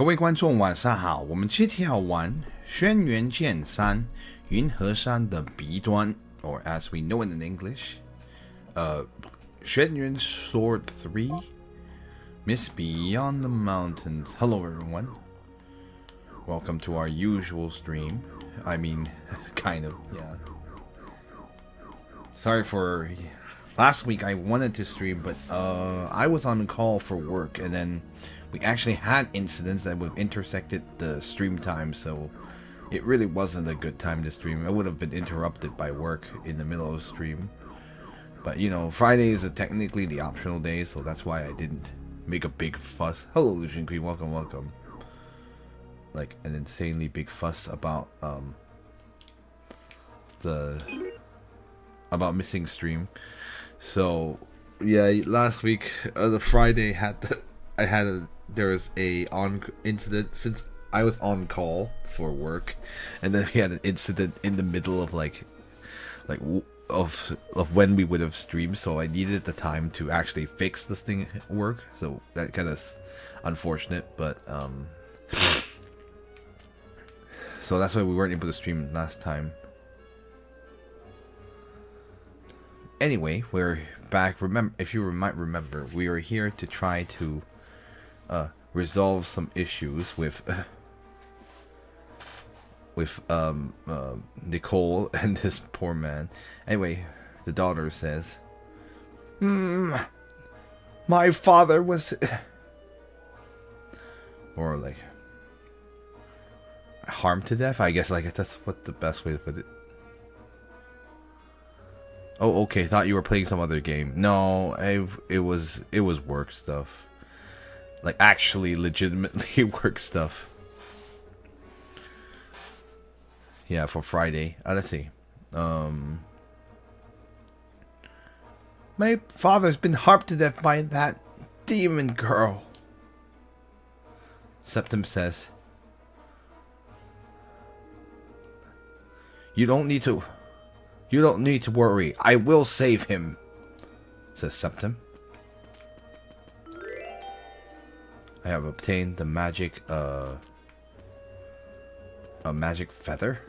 各位观众晚上好，我们今天要玩轩辕剑3云和山的彼端 or as we know it in English, Xuan Yuan Sword 3 Miss Beyond the Mountains. Hello everyone. Welcome to our usual stream. I mean, kind of, yeah. Sorry for last week. I wanted to stream, but I was on call for work, and then we actually had incidents that would intersected the stream time, so it really wasn't a good time to stream. I would have been interrupted by work in the middle of the stream. But you know, Friday is technically the optional day, so that's why I didn't make a big fuss. Hello, Lucian Queen, welcome, welcome. Like an insanely big fuss about missing stream. So yeah, last week the Friday there was a incident since I was on call for work, and then we had an incident in the middle of of when we would have streamed, so I needed the time to actually fix this thing at work. So that kind of unfortunate, but so that's why we weren't able to stream last time. Anyway, we're back. If you might remember, we are here to try to resolve some issues with Nicole and this poor man. Anyway, the daughter says, my father was or like harmed to death, I guess. Like, that's what the best way to put it. Oh, okay. Thought you were playing some other game. No, it was work stuff. Like, actually, legitimately work stuff. Yeah, for Friday. Let's see. My father's been harmed to death by that demon girl. Septim says, You don't need to worry. I will save him, says Septim. I have obtained the magic a magic feather.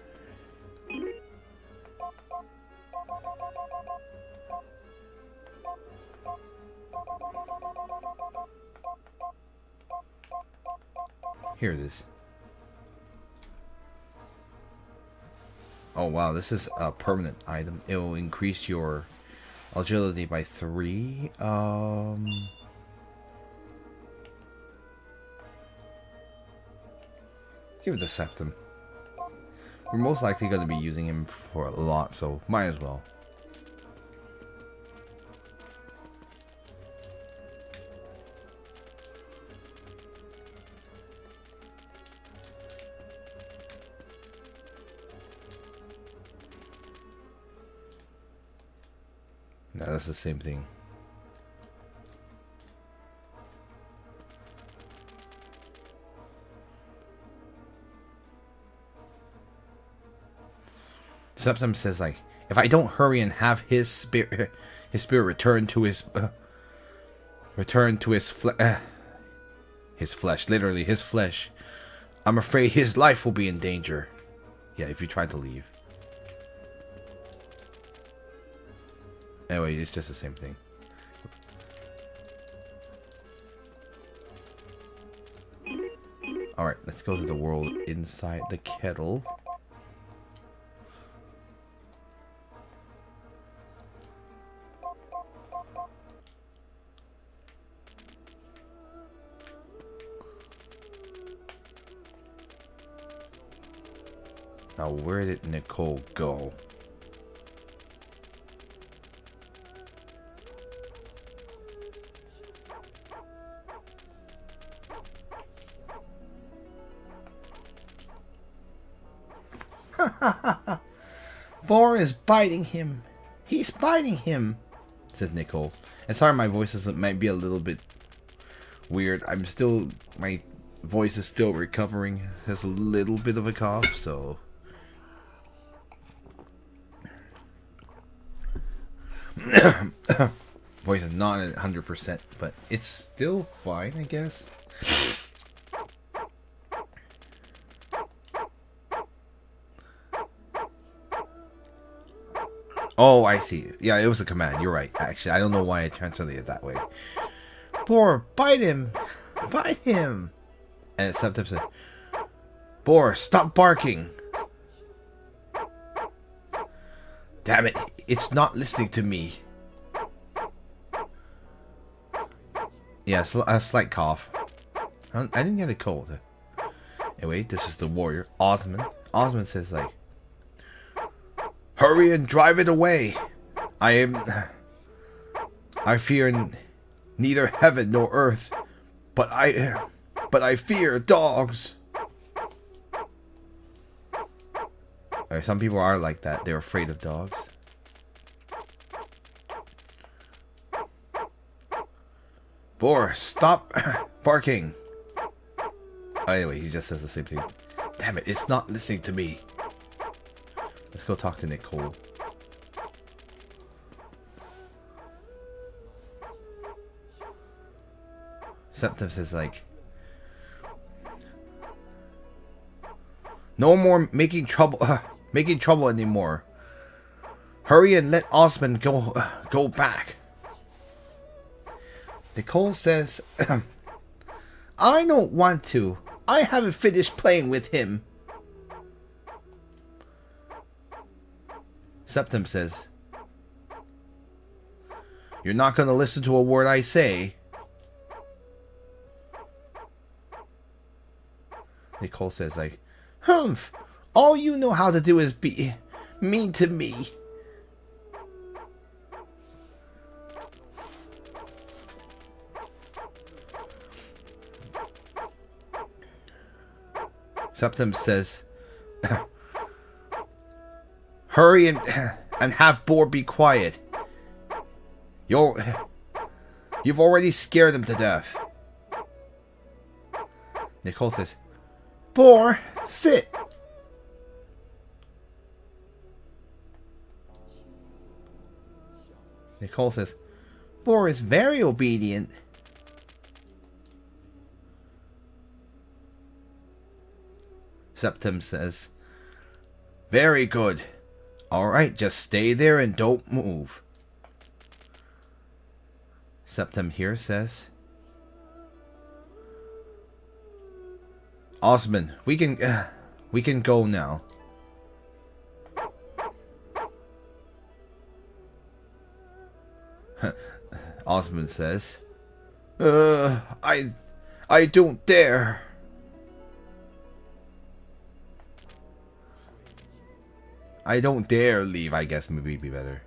Here it is. Oh wow, this is a permanent item. It will increase your agility by 3. Give it to Septim. We're most likely going to be using him for a lot, so might as well. No, that's the same thing. Septim says, like, if I don't hurry and have his spirit return to his flesh, literally his flesh, I'm afraid his life will be in danger. Yeah, if you try to leave. Anyway, it's just the same thing. Alright, let's go to the world inside the kettle. Now, where did Nicole go? Boar is biting him. He's biting him, says Nicole. And sorry, my voice might be a little bit weird. My voice is still recovering. Has a little bit of a cough, so voice is not at 100%, but it's still fine, I guess. Oh, I see. Yeah, it was a command. You're right. Actually, I don't know why I translated it that way. Boar, bite him! Bite him! And Septim said, Boar, stop barking! Damn it, it's not listening to me. Yeah, a slight cough. I didn't get a cold. Anyway, this is the warrior, Osmond. Osmond says, like, hurry and drive it away. I fear neither heaven nor earth, but I fear dogs. Some people are like that. They're afraid of dogs. Boar, stop barking. Oh, anyway, he just says the same thing. Damn it, it's not listening to me. Let's go talk to Nicole. Septim says, like, no more making trouble anymore. Hurry and let Osmond go back. Nicole says, I don't want to. I haven't finished playing with him. Septim says, you're not going to listen to a word I say. Nicole says, like, humph, all you know how to do is be mean to me. Septim says, hurry and have Boar be quiet. You've already scared him to death. Nicole says, Boar, sit. Nicole says, Boar is very obedient. Septim says, very good. Alright, just stay there and don't move. Septim here says, Osmond, we can go now. Osmond says, I don't dare. I don't dare leave, I guess maybe be better.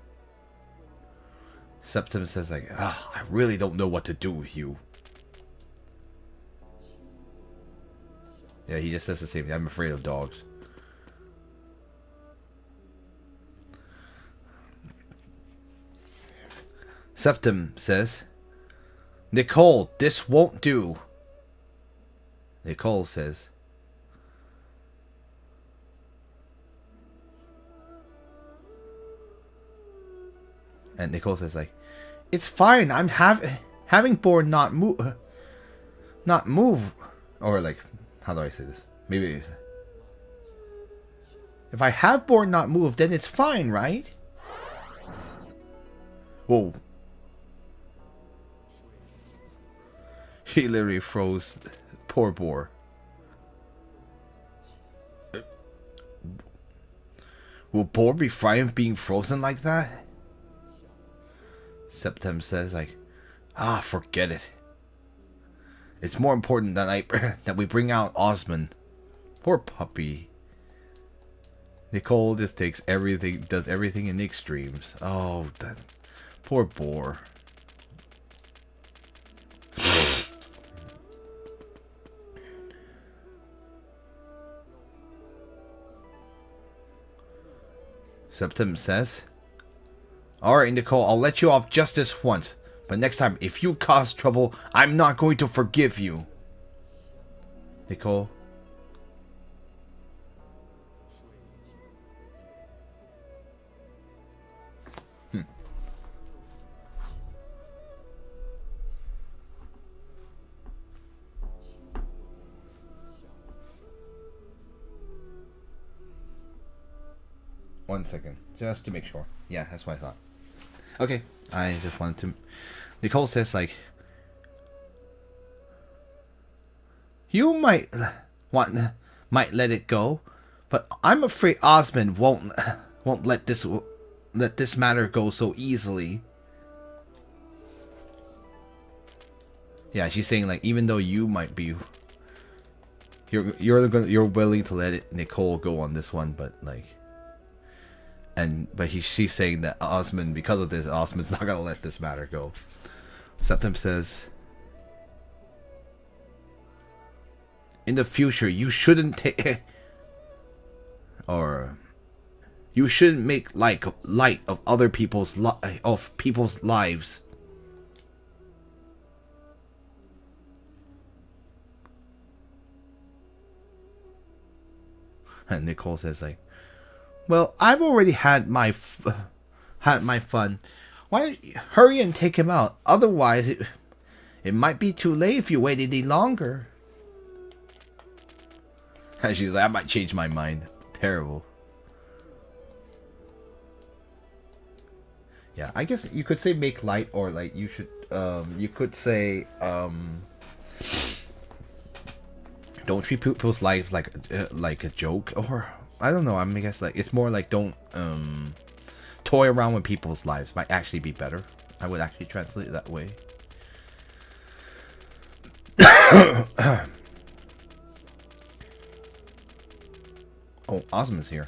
Septim says, like, I really don't know what to do with you. Yeah, he just says the same thing. I'm afraid of dogs. Septim says, Nicole, this won't do. Nicole says, and Nicole says, like, it's fine. I'm having Boar not move, or like, how do I say this? Maybe if I have Boar not move, then it's fine, right? Whoa. He literally froze. Poor Boar. Will Boar be fine being frozen like that? Septim says, like, forget it. It's more important that we bring out Osmond. Poor puppy. Nicole just takes everything, does everything in the extremes. Oh, that poor Boar. Septim says, alright, Nicole, I'll let you off just this once. But next time, if you cause trouble, I'm not going to forgive you. Nicole. 1 second, just to make sure. Yeah, that's what I thought. Okay, I just wanted to. Nicole says like, you might let it go, but I'm afraid Osmond won't let this matter go so easily. Yeah, she's saying like, even though you might be, you're willing to let Nicole go on this one, but like, she's saying that Osmond, because of this, Osmond's not gonna let this matter go. Septim says, in the future, you shouldn't take, or you shouldn't make light of other people's lives. And Nicole says like, well, I've already had my fun. Why don't you hurry and take him out? Otherwise, it might be too late if you wait any longer. And she's like, I might change my mind. Terrible. Yeah, I guess you could say make light, or like you should. You could say don't treat people's life like a joke, or I don't know. I mean, I guess like it's more like don't toy around with people's lives might actually be better. I would actually translate it that way. Oh, Osmond's here.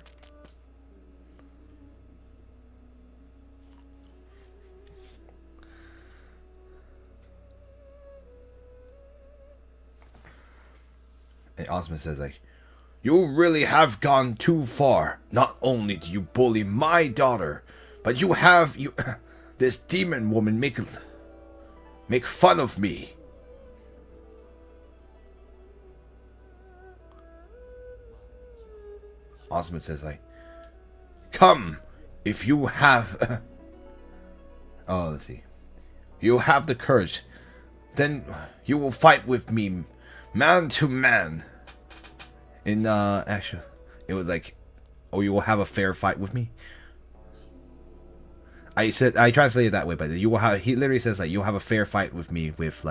And Osmond says like, you really have gone too far. Not only do you bully my daughter, but you have this demon woman make fun of me. Osmond says like, come, if you have oh, let's see, you have the courage, then you will fight with me man to man. In actually, it was like, oh, you will have a fair fight with me. I translated it that way, but you will have. He literally says like, you'll have a fair fight with me with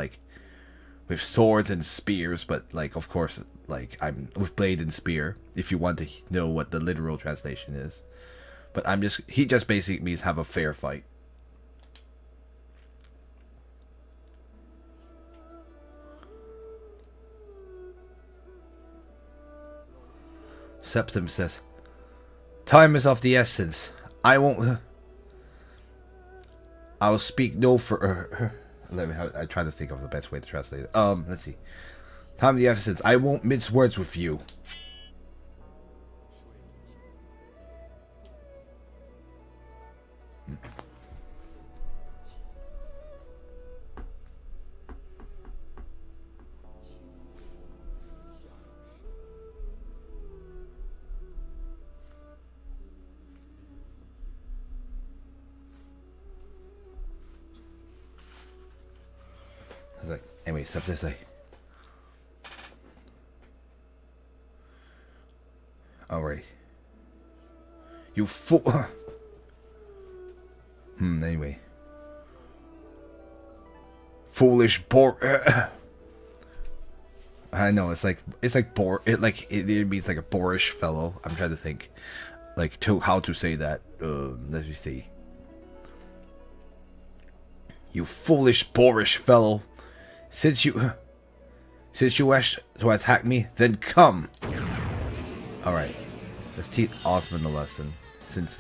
swords and spears, but like, of course, like I'm with blade and spear. If you want to know what the literal translation is, but he just basically means have a fair fight. Septim says, time is of the essence. I'll speak no for I try to think of the best way to translate it. Let's see. Time of the essence. I won't mince words with you. Like, anyway, except this like, alright, you fool. Anyway, foolish I know it's like it means like a boorish fellow. I'm trying to think like how to say that. Let me see. You foolish boorish fellow. Since you wish to attack me, then come. Alright. Let's teach Osmond a lesson. Since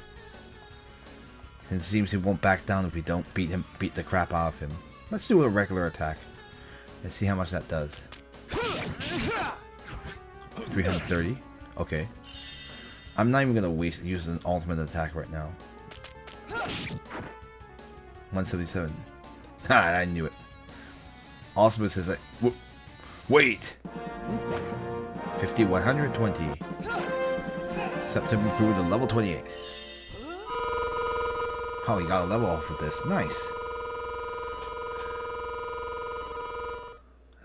it seems he won't back down if we don't beat the crap out of him. Let's do a regular attack. Let's see how much that does. 330. Okay. I'm not even gonna use an ultimate attack right now. 177. Ha! I knew it. Osmond says like, wait. 50, 120. September grew to level 28. Oh, he got a level off of this. Nice.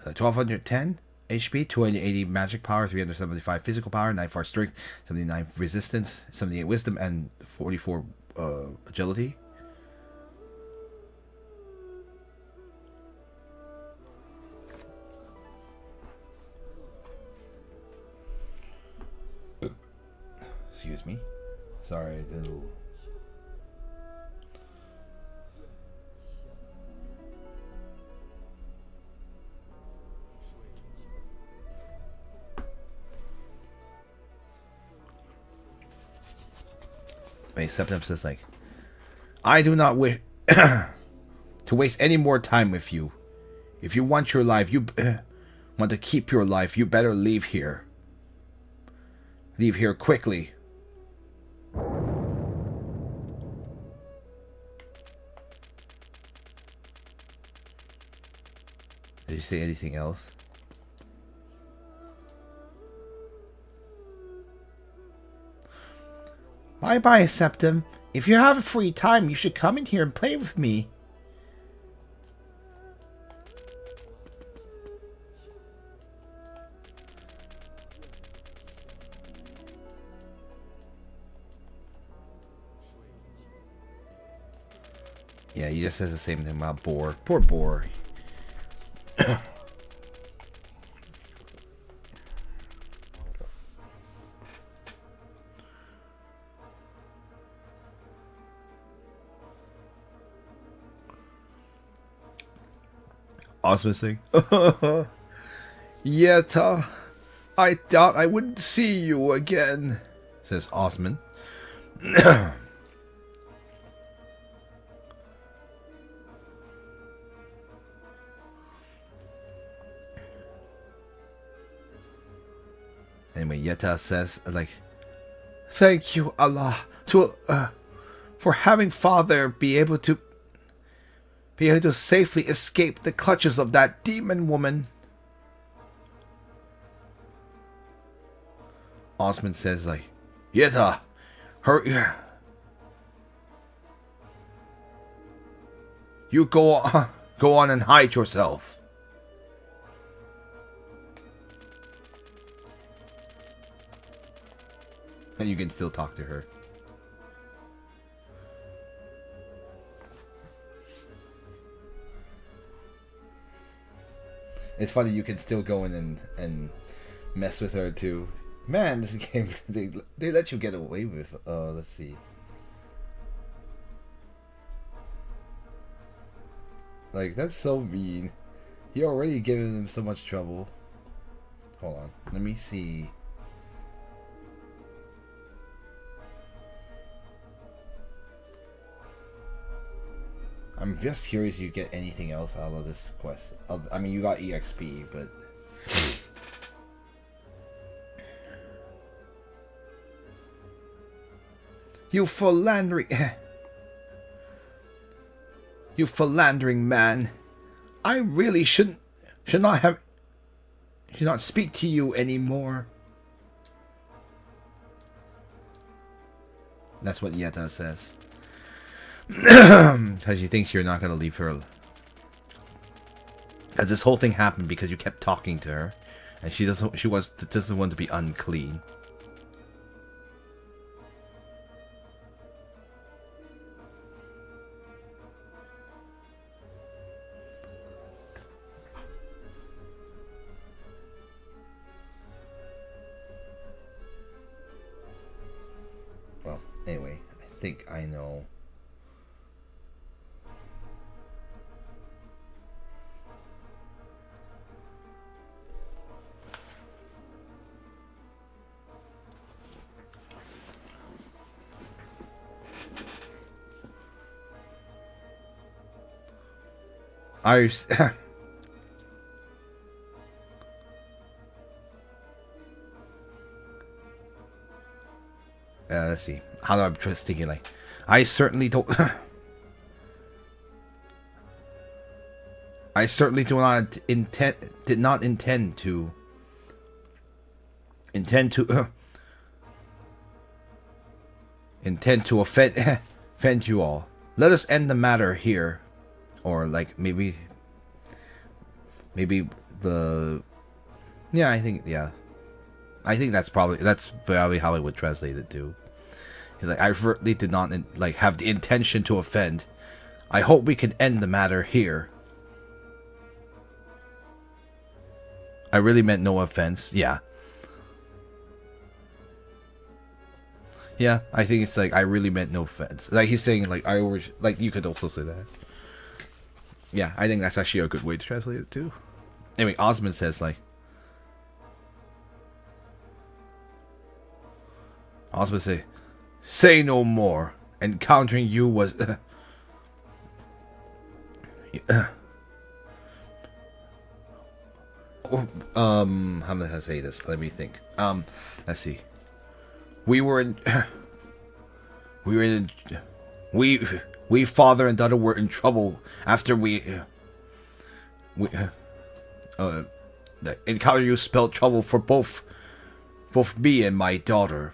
1210. HP, 280 magic power, 375 physical power, 94 strength, 79 resistance, 78 wisdom, and 44 agility. Excuse me. Sorry, little. Wait, Septem says like, I do not wish to waste any more time with you. If you want your life, you want to keep your life, you better leave here. Leave here quickly. Did you say anything else? Bye-bye, Septim. If you have a free time, you should come in here and play with me. Yeah, he just says the same thing about Boar. Poor Boar. Awesome thing. Yeta, I thought I wouldn't see you again, says Osman. Anyway, Yeta says, like, thank you, Allah, for having Father be able to safely escape the clutches of that demon woman. Osman says, like, Yeta, hurry. You go on and hide yourself. And you can still talk to her. It's funny, you can still go in and mess with her too. Man, this game, they let you get away with, let's see. Like, that's so mean. You're already giving them so much trouble. Hold on, let me see. I'm just curious if you get anything else out of this quest. I mean, you got EXP, but... You philandering... You philandering man. I really should not speak to you anymore. That's what Yeta says. Because she thinks you're not going to leave her. As this whole thing happened because you kept talking to her, and she doesn't want to be unclean. Well, anyway, I think I know. Let's see. How do I just thinking like I certainly don't I certainly did not intend to offend you all. Let us end the matter here. Or like maybe the Yeah, I think that's probably how I would translate it too. He's like, I really did not like have the intention to offend. I hope we can end the matter here. I really meant no offense. Yeah. Yeah, I think it's like, I really meant no offense. Like, he's saying, like, like, you could also say that. Yeah, I think that's actually a good way to translate it, too. Anyway, Osmond says, like... Osmond say no more. Encountering you was... how am I gonna say this? Let me think. Let's see. We father and daughter were in trouble after the encounter you spelled trouble for both me and my daughter.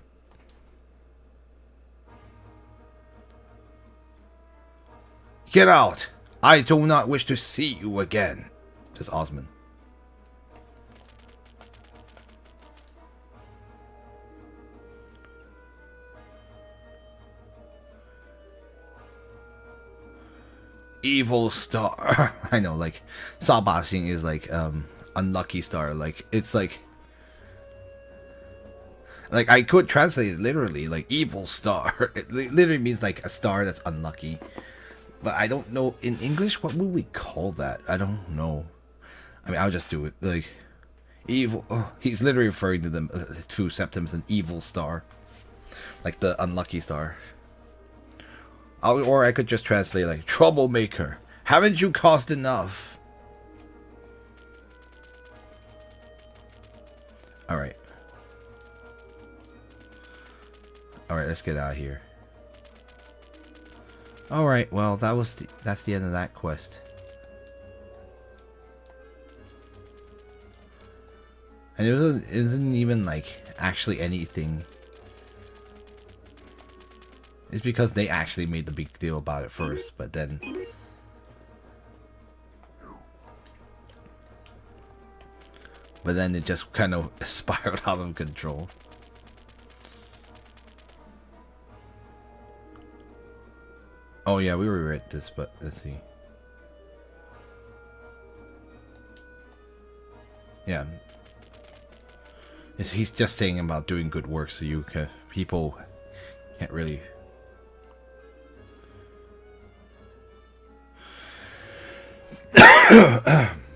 Get out! I do not wish to see you again, says Osmond. Evil star. I know, like, Sabashing is like, unlucky star. Like, it's like I could translate it literally, like, evil star. It literally means, like, a star that's unlucky. But I don't know, in English, what would we call that? I don't know. I mean, I'll just do it, like, evil. Oh, he's literally referring to them, to Septim as an evil star. Like, the unlucky star. Or I could just translate like, troublemaker. Haven't you caused enough? Alright. Alright, let's get out of here. Alright, well, that's the end of that quest. And it isn't even like actually anything. It's because they actually made the big deal about it first, but then... But then it just kind of spiraled out of control. Oh yeah, we were at this, but let's see. Yeah. He's just saying about doing good work so you can... People can't really...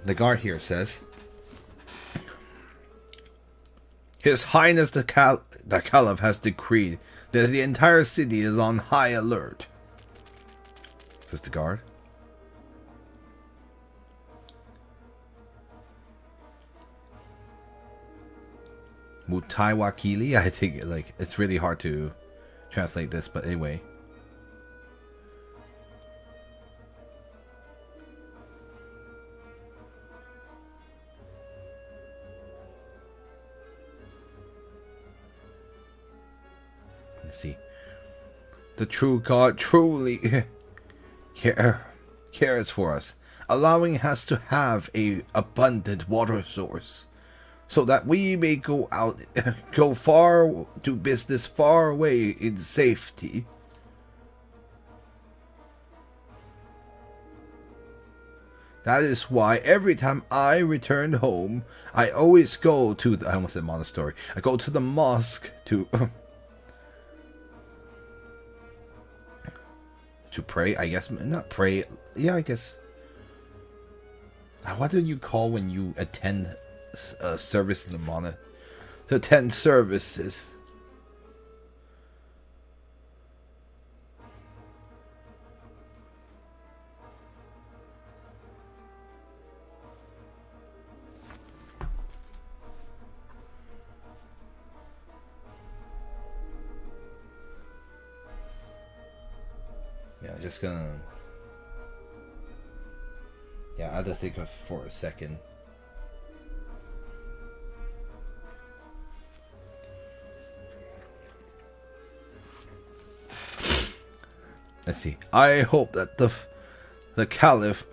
The guard here says, His Highness the Caliph has decreed that the entire city is on high alert. Says the guard. Mutai Wakili? I think like it's really hard to translate this, but anyway. See, the true God truly cares for us, allowing us to have a abundant water source, so that we may go far to business far away in safety. That is why every time I return home, I always go to I almost said monastery. I go to the mosque to to pray, I guess. Not pray. Yeah, I guess. What do you call when you attend a service in the monastery? To attend services. Yeah, just gonna... Yeah, I had to think of it for a second. Let's see. I hope that the Caliph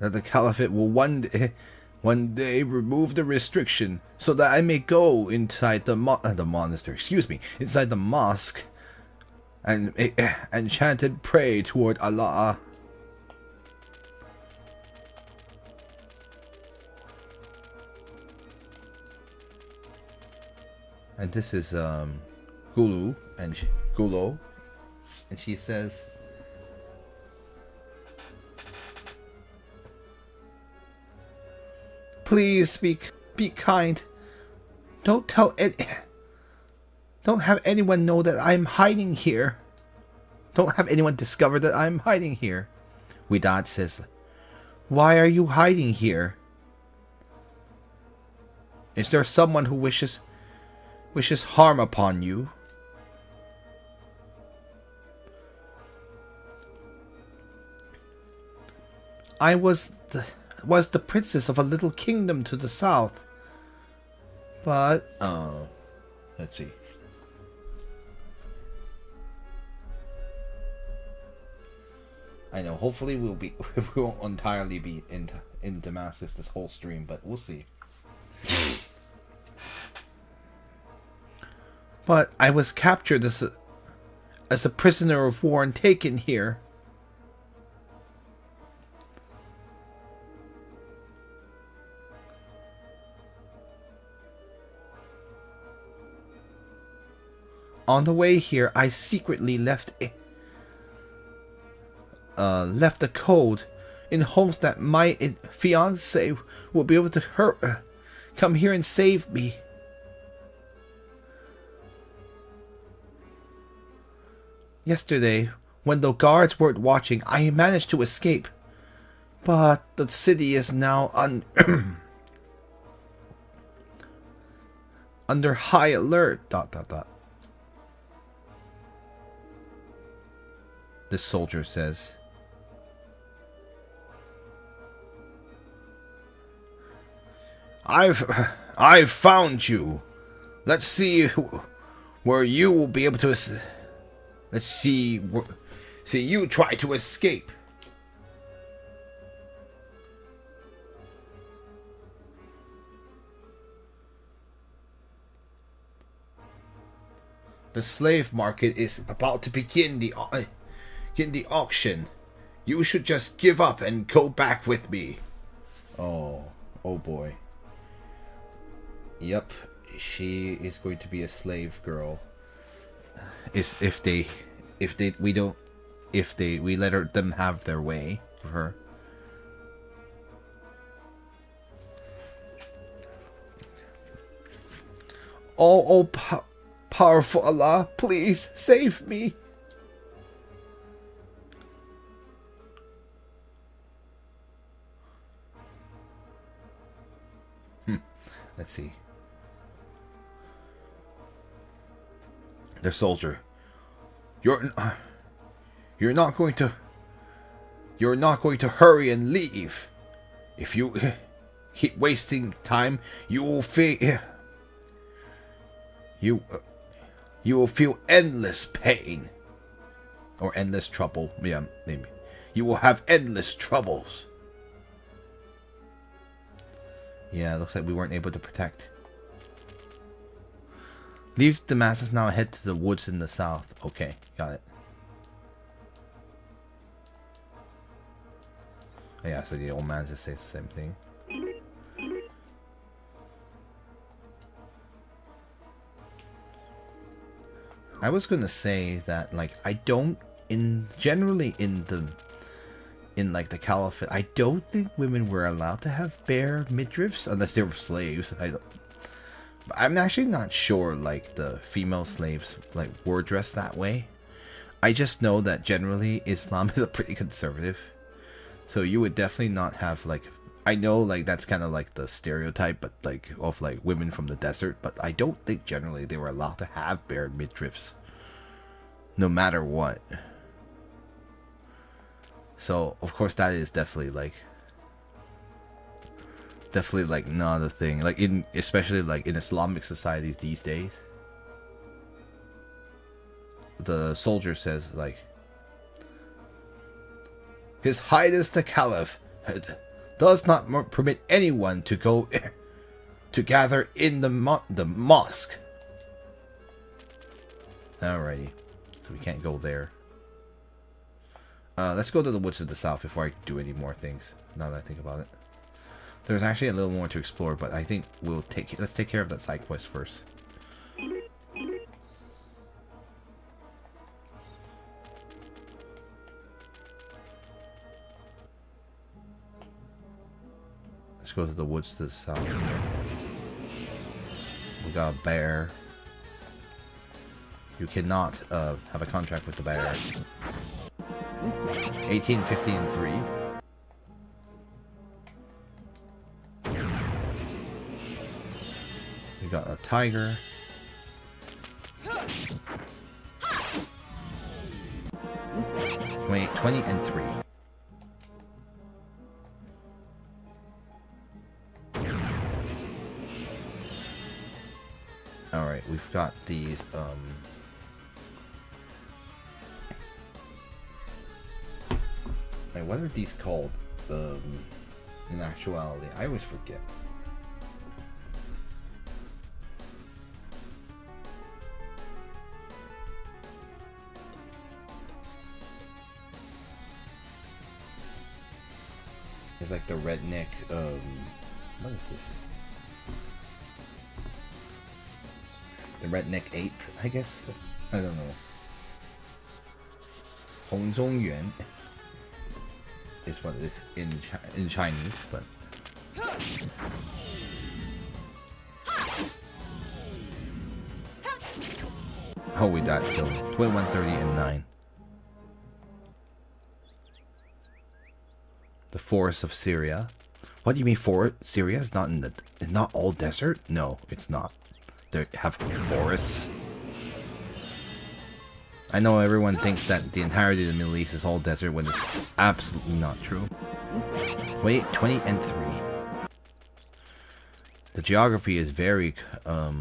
that the Caliphate will one day remove the restriction so that I may go inside the monastery, inside the mosque and chant and pray toward Allah. And this is Gulo, and she says, "Please be kind. Don't have anyone know that I'm hiding here. Don't have anyone discover that I'm hiding here." Widad says, "Why are you hiding here? Is there someone who wishes harm upon you?" "I was the princess of a little kingdom to the south. But let's see. I know, hopefully we won't entirely be in Damascus this whole stream, but we'll see. But I was captured as a prisoner of war and taken here. On the way here, I secretly left a code in hopes that my fiancé will be able to come here and save me. Yesterday, when the guards weren't watching, I managed to escape. But the city is now under high alert. ... This soldier says, I've found you. Let's see where you will be able to. Let's see you try to escape." The slave market is about to begin the auction. You should just give up and go back with me. Oh boy. Yep, she is going to be a slave girl. If we let them have their way with her. Powerful Allah, please save me. Let's see. The soldier. You're not going to hurry and leave. If you keep wasting time, you will feel endless pain or endless trouble. Yeah, maybe. You will have endless troubles. Yeah, it looks like we weren't able to protect. Leave Damascus now and head to the woods in the south. Okay, got it. Yeah, so the old man just says the same thing. I was gonna say that, like, I don't generally in the Caliphate, I don't think women were allowed to have bare midriffs unless they were slaves. I'm actually not sure, like, the female slaves, like, were dressed that way. I just know that generally Islam is a pretty conservative. So you would definitely not have, like, I know, like, that's kind of like the stereotype, but, like, of, like, women from the desert. But I don't think generally they were allowed to have bare midriffs. No matter what. So, of course, that is definitely, like, not a thing. Like, especially, like, in Islamic societies these days. The soldier says, like, His Highness the Caliph does not permit anyone to go to gather in the mosque. Alrighty, so we can't go there. Let's go to the woods to the south before I do any more things. Now that I think about it, there's actually a little more to explore, but I think let's take care of that side quest first. Let's go to the woods to the south. We got a bear. You cannot have a contract with the bear. 18, 15, and 3. We got a tiger. Wait, 20 and 3. Alright, we've got these, Wait, what are these called, in actuality? I always forget. It's like the redneck, what is this? The redneck ape, I guess? I don't know. Yuan is what it is in Chinese, but... Oh, we died killed. 21, 30, and 9. The forests of Syria. What do you mean Syria is not in not all desert? No, it's not. They have forests. I know everyone thinks that the entirety of the Middle East is all desert when it's absolutely not true. Wait, 20 and 3. The geography is very, oh,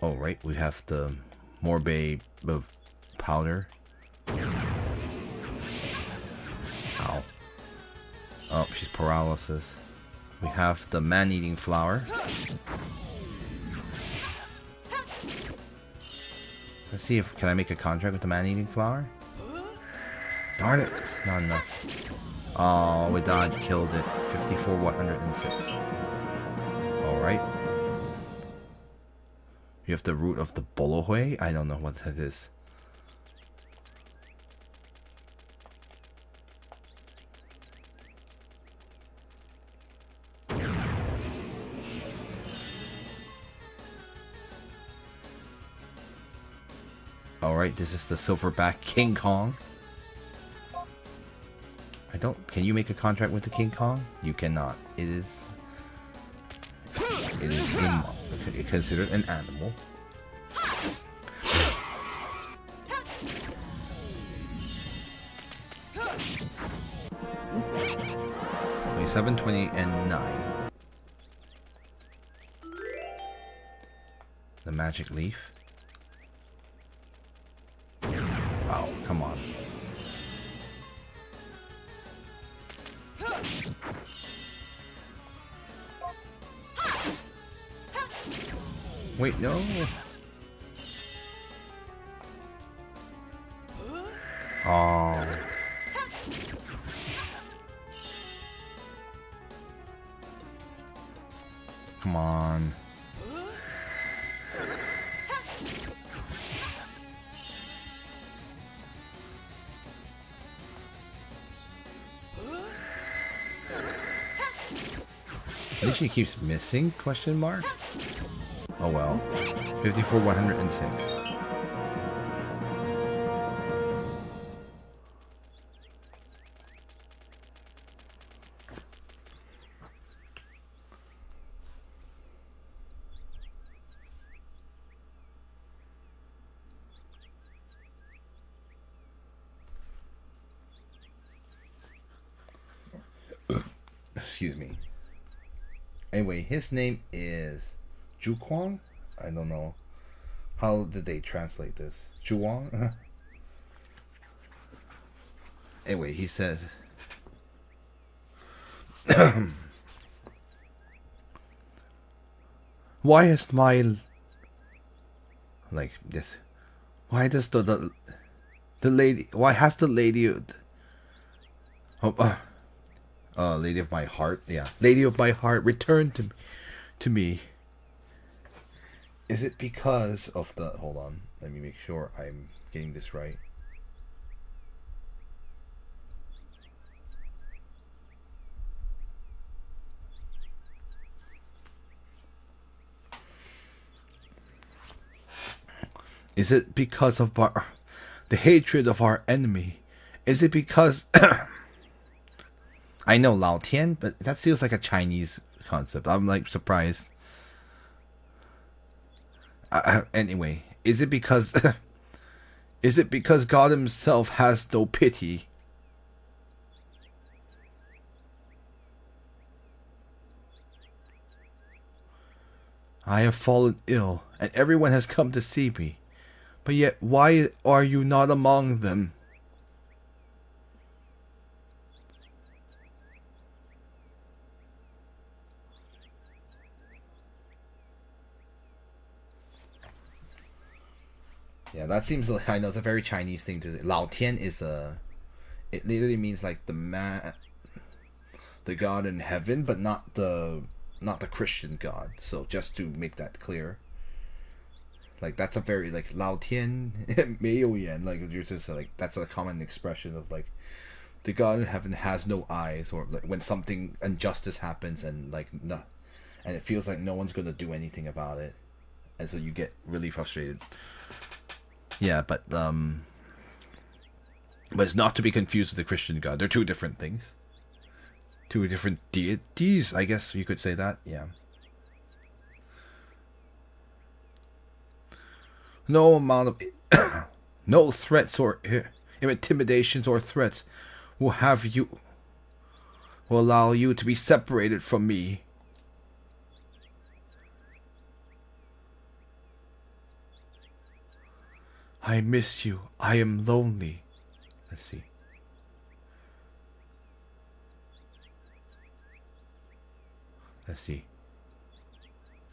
right, we have the Morbe powder. Ow. Oh, she's paralysis. We have the man-eating flower. Let's see if can I make a contract with the man-eating flower. Darn it, it's not enough. Oh, we died, killed it. 54, 106. Alright. You have the root of the Bolohui? I don't know what that is. Alright, this is the Silverback King Kong. Can you make a contract with the King Kong? You cannot. It is considered an animal. Okay, 7, 20, and 9. The magic leaf. Oh, come on. Wait, no. Oh. Come on. At least she keeps missing? Question mark? Oh well. 54, 106. Excuse me. Anyway, his name is Juquan? I don't know. How did they translate this? Juan? Anyway, he says... Why is my like this? Why does the lady? Why has the lady? Oh, lady of my heart. Yeah, lady of my heart, returned to me. Is it because of the? Hold on, let me make sure I'm getting this right. Is it because of the hatred of our enemy? Is it because I know Lao Tian, but that feels like a Chinese concept. I'm like surprised. Anyway, is it because is it because God Himself has no pity? I have fallen ill, and everyone has come to see me. But yet, why are you not among them? Yeah, that seems like, I know it's a very Chinese thing to say. Lao Tian is a, it literally means like the God in heaven, but not the Christian God. So just to make that clear, like that's a very like Lao Tian 没有眼 like you're just like that's a common expression of like the God in heaven has no eyes, or like when something injustice happens and like no, and it feels like no one's gonna do anything about it, and so you get really frustrated. Yeah, but it's not to be confused with the Christian God. They're two different things. Two different deities, I guess you could say that. Yeah. No amount of no threats or intimidations or threats will allow you to be separated from me. I miss you. I am lonely. Let's see. Let's see.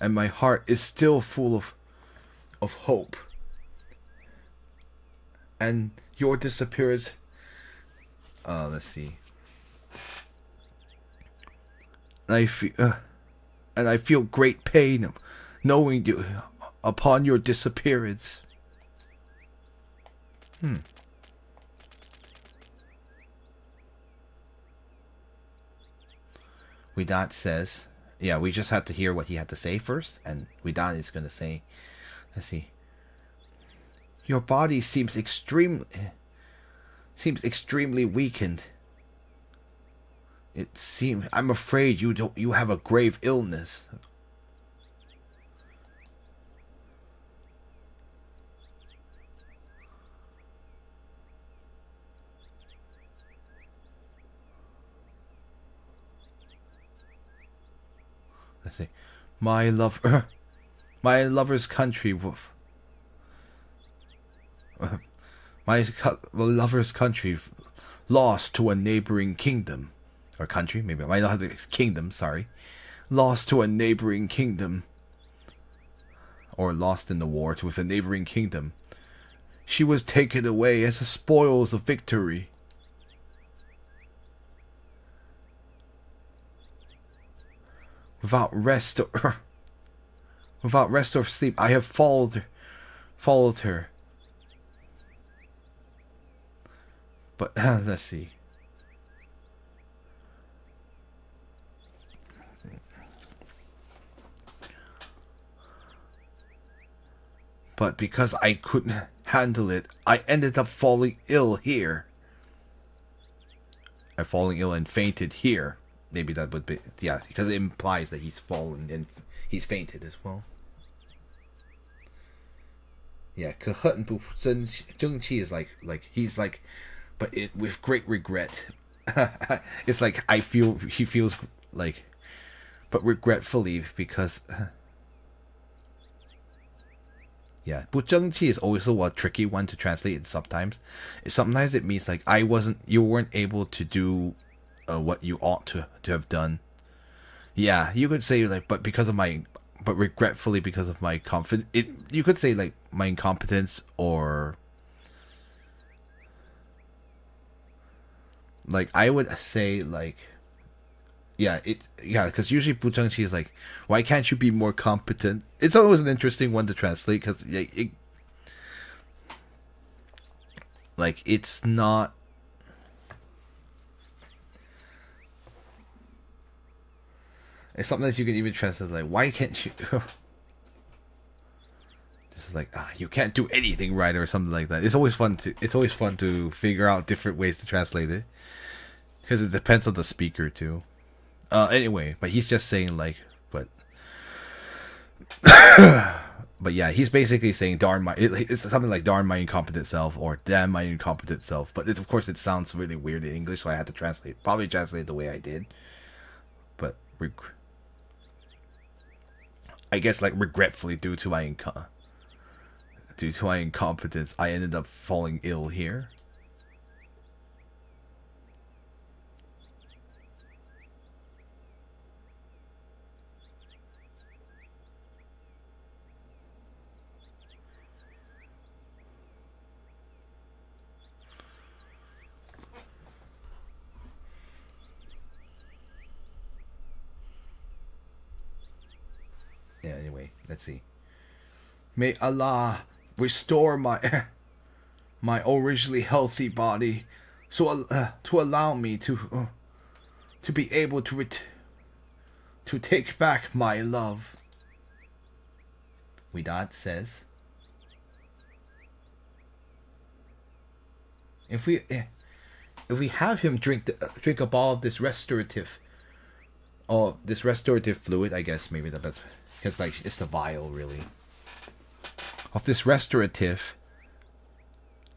And my heart is still full of hope. And your disappearance. Let's see. And I feel great pain knowing you upon your disappearance. Widad says, yeah, we just had to hear what he had to say first, and Widad is going to say, let's see. Your body seems extremely weakened. It seems I'm afraid you have a grave illness. Let's see. My lover's country lost to a neighboring kingdom. Or country, maybe. My other kingdom, sorry. Lost to a neighboring kingdom. Or lost in the war with a neighboring kingdom. She was taken away as the spoils of victory. Without rest or sleep, I have followed her. But let's see. But because I couldn't handle it, I ended up falling ill here. I'm falling ill and fainted here. Maybe that would be, yeah, because it implies that he's fallen and he's fainted as well. Yeah, 可恨不争气 is like he's like, but it with great regret. It's like he feels like, but regretfully because. Yeah, 不争气 is also a tricky one to translate. Sometimes it means like you weren't able to do what you ought to have done. Yeah, you could say like, but regretfully because of my confidence. You could say like my incompetence, or like I would say like, yeah, because usually Buchangqi is like, why can't you be more competent? It's always an interesting one to translate because like it's not. It's something that you can even translate like, why can't you? This is like, you can't do anything right or something like that. It's always fun to figure out different ways to translate it because it depends on the speaker too. Anyway, but he's just saying like, but but yeah, he's basically saying darn my. It's something like darn my incompetent self or damn my incompetent self. But of course it sounds really weird in English, so I had to probably translate the way I did. But I guess like regretfully due to my incompetence, I ended up falling ill here. Yeah, anyway, let's see. May Allah restore my my originally healthy body, so to allow me to be able to take back my love. Widad says, if we have him drink up all of this restorative fluid, I guess maybe that's because like it's the vial really of this restorative,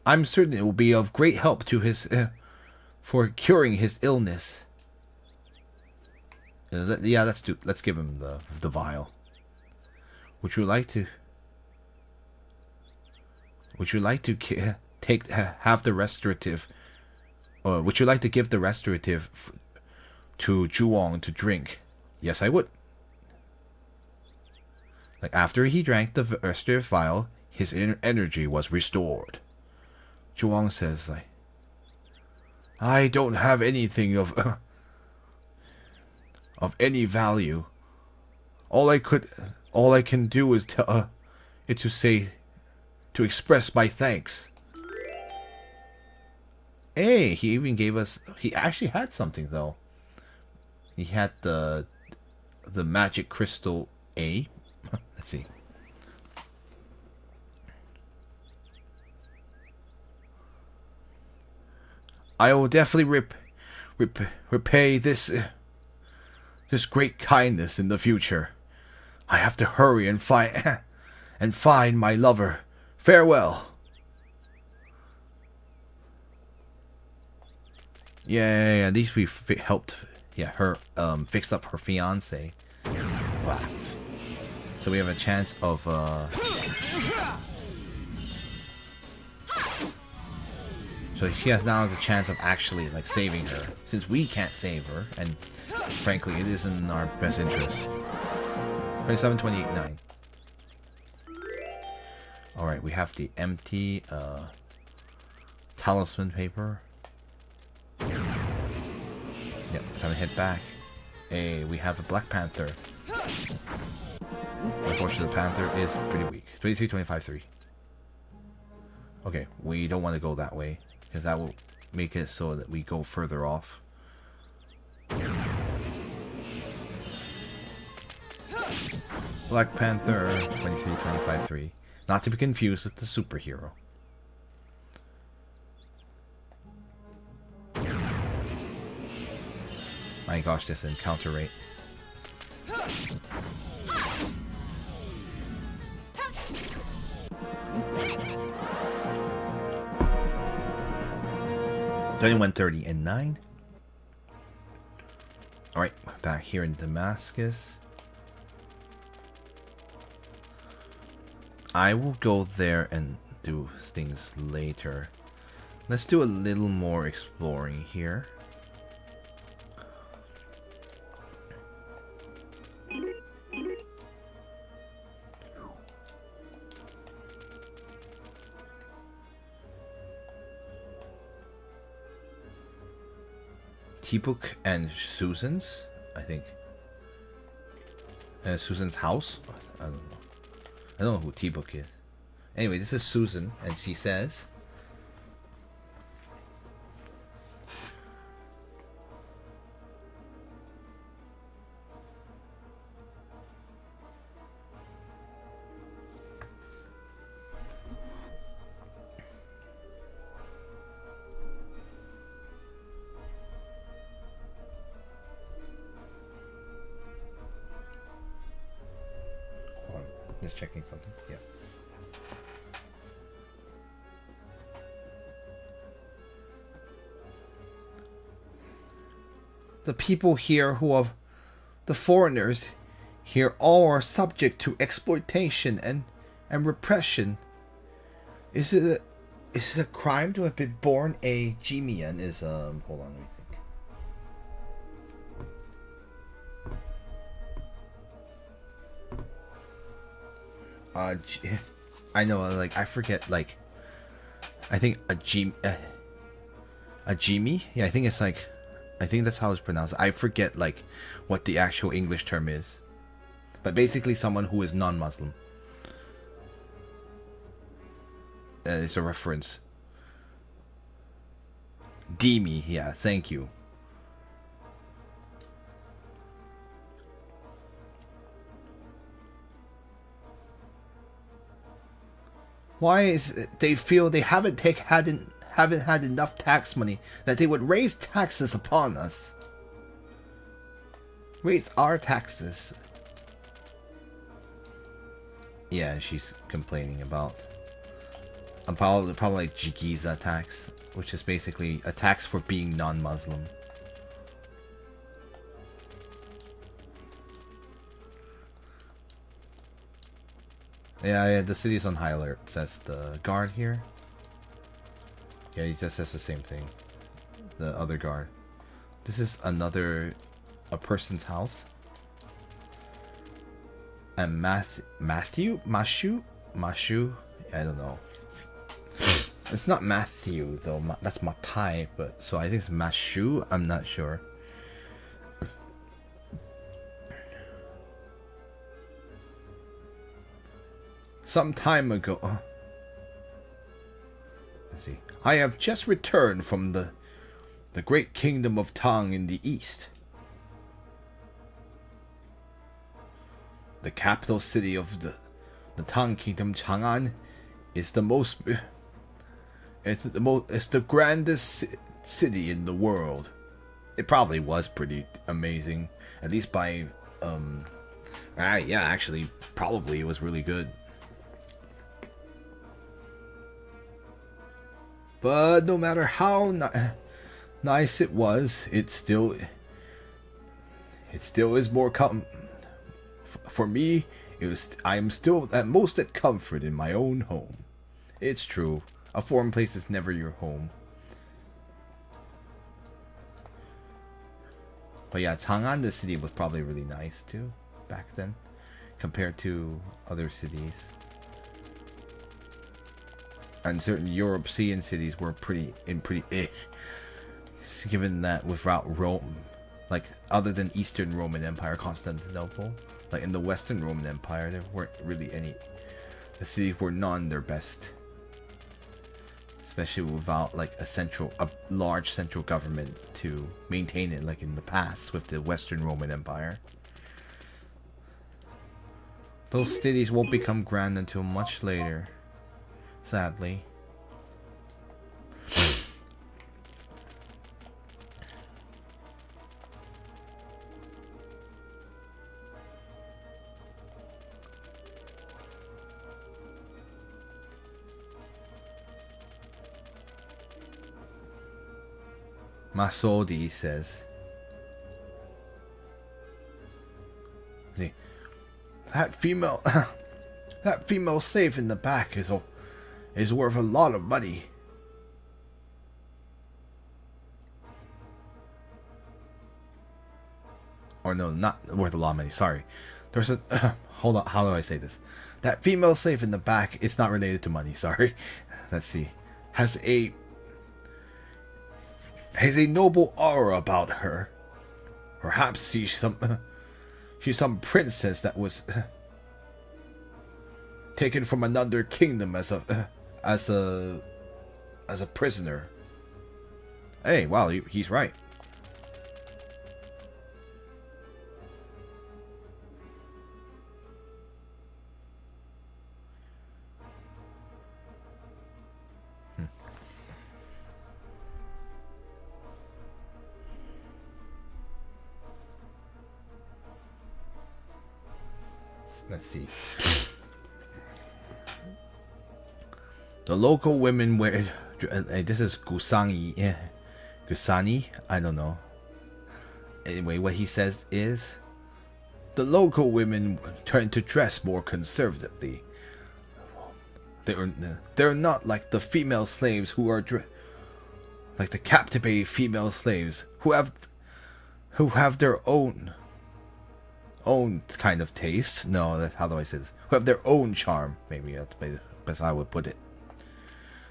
I'm certain it will be of great help to his for curing his illness. Yeah, let's give him the vial. Would you like to have the restorative? Would you like to give the restorative to Zhuang to drink? Yes, I would. Like after he drank the restorative vial, his energy was restored. Zhuang says like, I don't have anything of any value. All I can do is to express my thanks. Hey, he even gave us. He actually had something though. He had the magic crystal A. Let's see. I will definitely repay this great kindness in the future. I have to hurry and find my lover. Farewell. Yeah, at least we helped. Yeah, her fix up her fiance. Wow. So we have a chance of so she now has a chance of actually like saving her, since we can't save her, and frankly it isn't in our best interest. 27, 28, 9. Alright, we have the empty talisman paper. Yep, time to head back. Hey, we have a Black Panther. Unfortunately, the Panther is pretty weak. 23, 25, 3. Okay, we don't want to go that way, because that will make it so that we go further off. Black Panther, 23, 25, 3. Not to be confused with the superhero. My gosh, this encounter rate. $21, 30, and 9. Alright, back here in Damascus. I will go there and do things later. Let's do a little more exploring here. Tibuk and Susan's, I think. Susan's house. I don't know. I don't know who Tibuk is. Anyway, this is Susan, and she says, hold on, just checking something. Yeah. The people here who are the foreigners here all are subject to exploitation and repression. Is it a crime to have been born a Jimian? Is hold on, let me think. I know, like I forget, like I think a Jimi. Yeah, I think it's like. I think that's how it's pronounced. I forget like what the actual English term is. But basically someone who is non-Muslim. It's a reference. Dhimmi, yeah, thank you. Why is it they feel they haven't had enough tax money that they would raise taxes upon us? Raise our taxes. Yeah, she's complaining about probably like Jigiza tax, which is basically a tax for being non-Muslim. Yeah, the city's on high alert, says the guard here. Yeah, he just says the same thing. The other guard. This is a person's house. And Mashu? I don't know. It's not Matthew though. That's Matai, but so I think it's Mashu. I'm not sure. Some time ago. Let's see. I have just returned from the great kingdom of Tang in the east. The capital city of the Tang kingdom, Chang'an, is it's the grandest city in the world. It probably was pretty amazing, at least by yeah, actually probably it was really good. But no matter how nice it was, it still is more for me. I am still at most at comfort in my own home. It's true, a foreign place is never your home. But yeah, Chang'an, the city, was probably really nice too back then, compared to other cities. And certain European cities were pretty given that without Rome, like other than Eastern Roman Empire, Constantinople, like in the Western Roman Empire, there weren't really any. The cities were not their best, especially without like a large central government to maintain it, like in the past with the Western Roman Empire. Those cities won't become grand until much later. Sadly. Masodi says, see, that female safe in the back is worth a lot of money. Or no, not worth a lot of money, sorry. There's a hold on, how do I say this? That female safe in the back, it's not related to money, sorry. Let's see. Has a has a noble aura about her. Perhaps she's some princess that was taken from another kingdom as a prisoner. Hey, wow, he's right. Let's see. The local women wear. This is Gusani. Gusani? I don't know. Anyway, what he says is the local women turn to dress more conservatively. They're not like the female slaves who are like the captivated female slaves who have their own kind of taste. No, how do I say this? Who have their own charm. Maybe that's the best I would put it.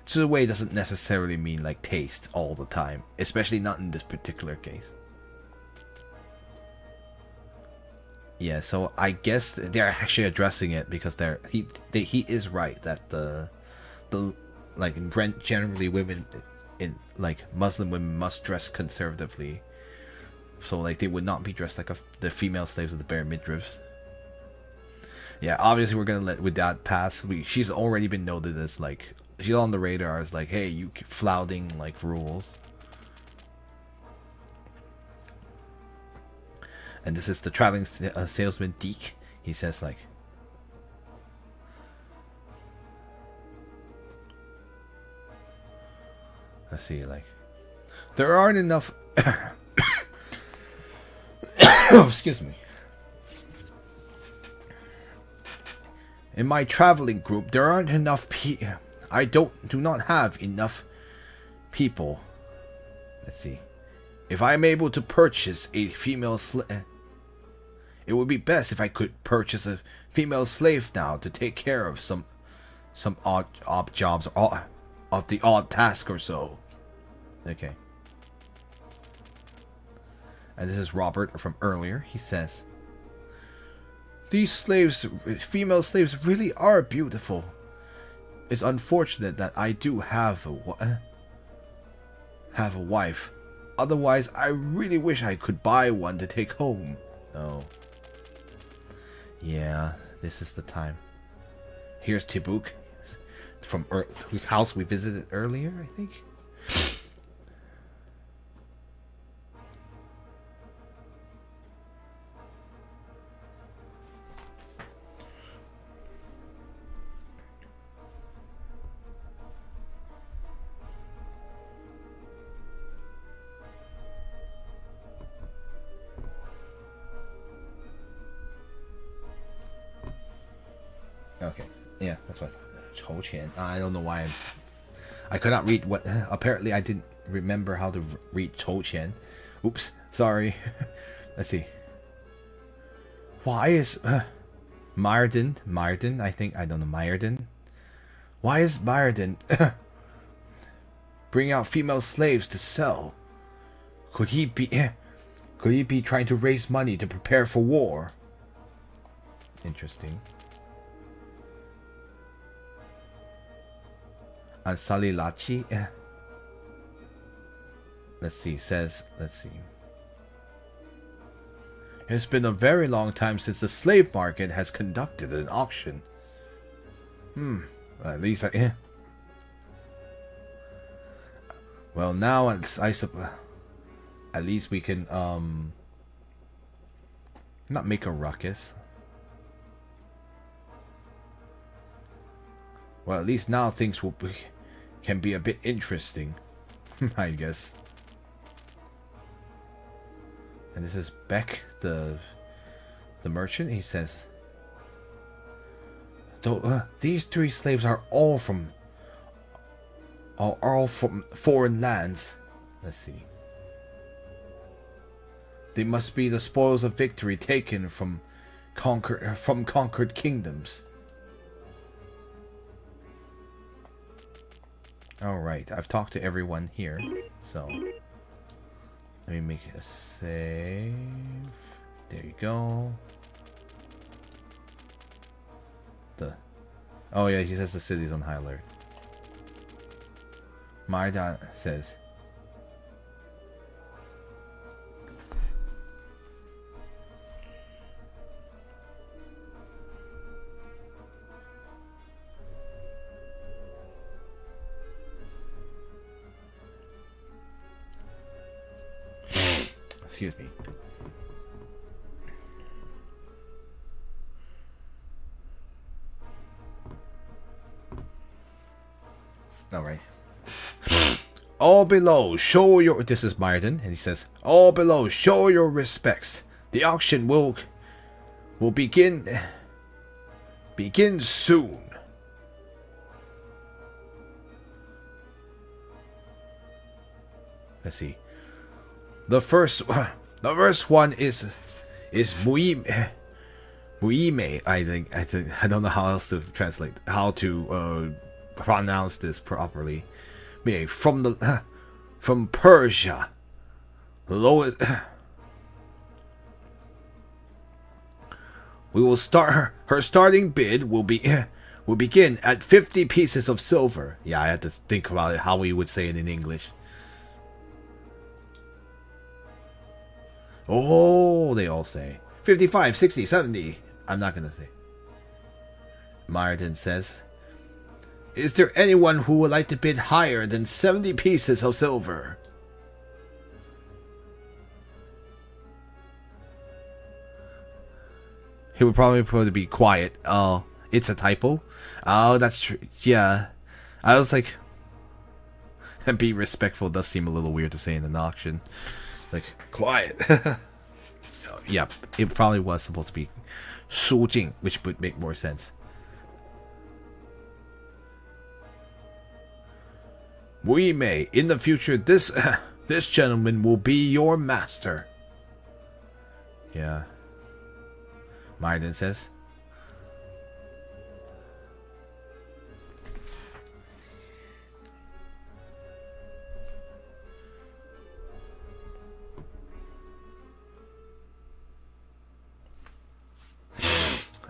Which in a way doesn't necessarily mean like taste all the time, especially not in this particular case. Yeah, so I guess they're actually addressing it because he is right that the like generally women in like Muslim women must dress conservatively. So like they would not be dressed like the female slaves of the bare midriffs. Yeah, obviously we're gonna let with that pass. She's already been noted as like she's on the radar as like, hey, you flouting like rules. And this is the traveling salesman Deke. He says like, let's see, like there aren't enough. Oh, excuse me. In my traveling group, there aren't enough people. I do not have enough people. Let's see. If I'm able to purchase a female slave, it would be best if I could purchase a female slave now to take care of some odd jobs or of the odd task or so. Okay. And this is Robert from earlier. He says, these slaves, female slaves, really are beautiful. It's unfortunate that I do have a wife. Otherwise, I really wish I could buy one to take home. Oh. Yeah, this is the time. Here's Tibuk, from whose house we visited earlier, I think. Okay, yeah, that's what Chou Qian. I don't know why I could not read what. Apparently, I didn't remember how to read Chou Qian. Oops, sorry. Let's see. Why is Myrdin? I think I don't know Myrdin. Why is Myrdin bring out female slaves to sell? Could he be trying to raise money to prepare for war? Interesting. And Salilachi, let's see, it's been a very long time since the slave market has conducted an auction. At least well, now at least we can not make a ruckus. Well, at least now things can be a bit interesting, I guess. And this is Beck, the merchant. He says, though these three slaves are all from foreign lands. Let's see. They must be the spoils of victory taken from conquered kingdoms. Alright, I've talked to everyone here, so Let me make a save. There you go. Oh yeah, he says the city's on high alert. Maidan says. Excuse me. All right. All below, show your. This is Myrdon, and he says, "All below, show your respects. The auction will begin soon." Let's see. The first one is Muime. I don't know how else to translate, how to pronounce this properly. From Persia. The lowest. We will start. Her starting bid will begin at 50 pieces of silver. Yeah, I had to think about it, how we would say it in English. Oh, they all say 55, 60, 70. I'm not gonna say. Myrdon says, "Is there anyone who would like to bid higher than 70 pieces of silver?" He would probably be quiet. Oh, it's a typo. Oh, that's true. Yeah, I was like, be respectful does seem a little weird to say in an auction. Like, quiet. Yeah, it probably was supposed to be 肃静, which would make more sense. Muime, in the future, this gentleman will be your master. Yeah. Myrdon says.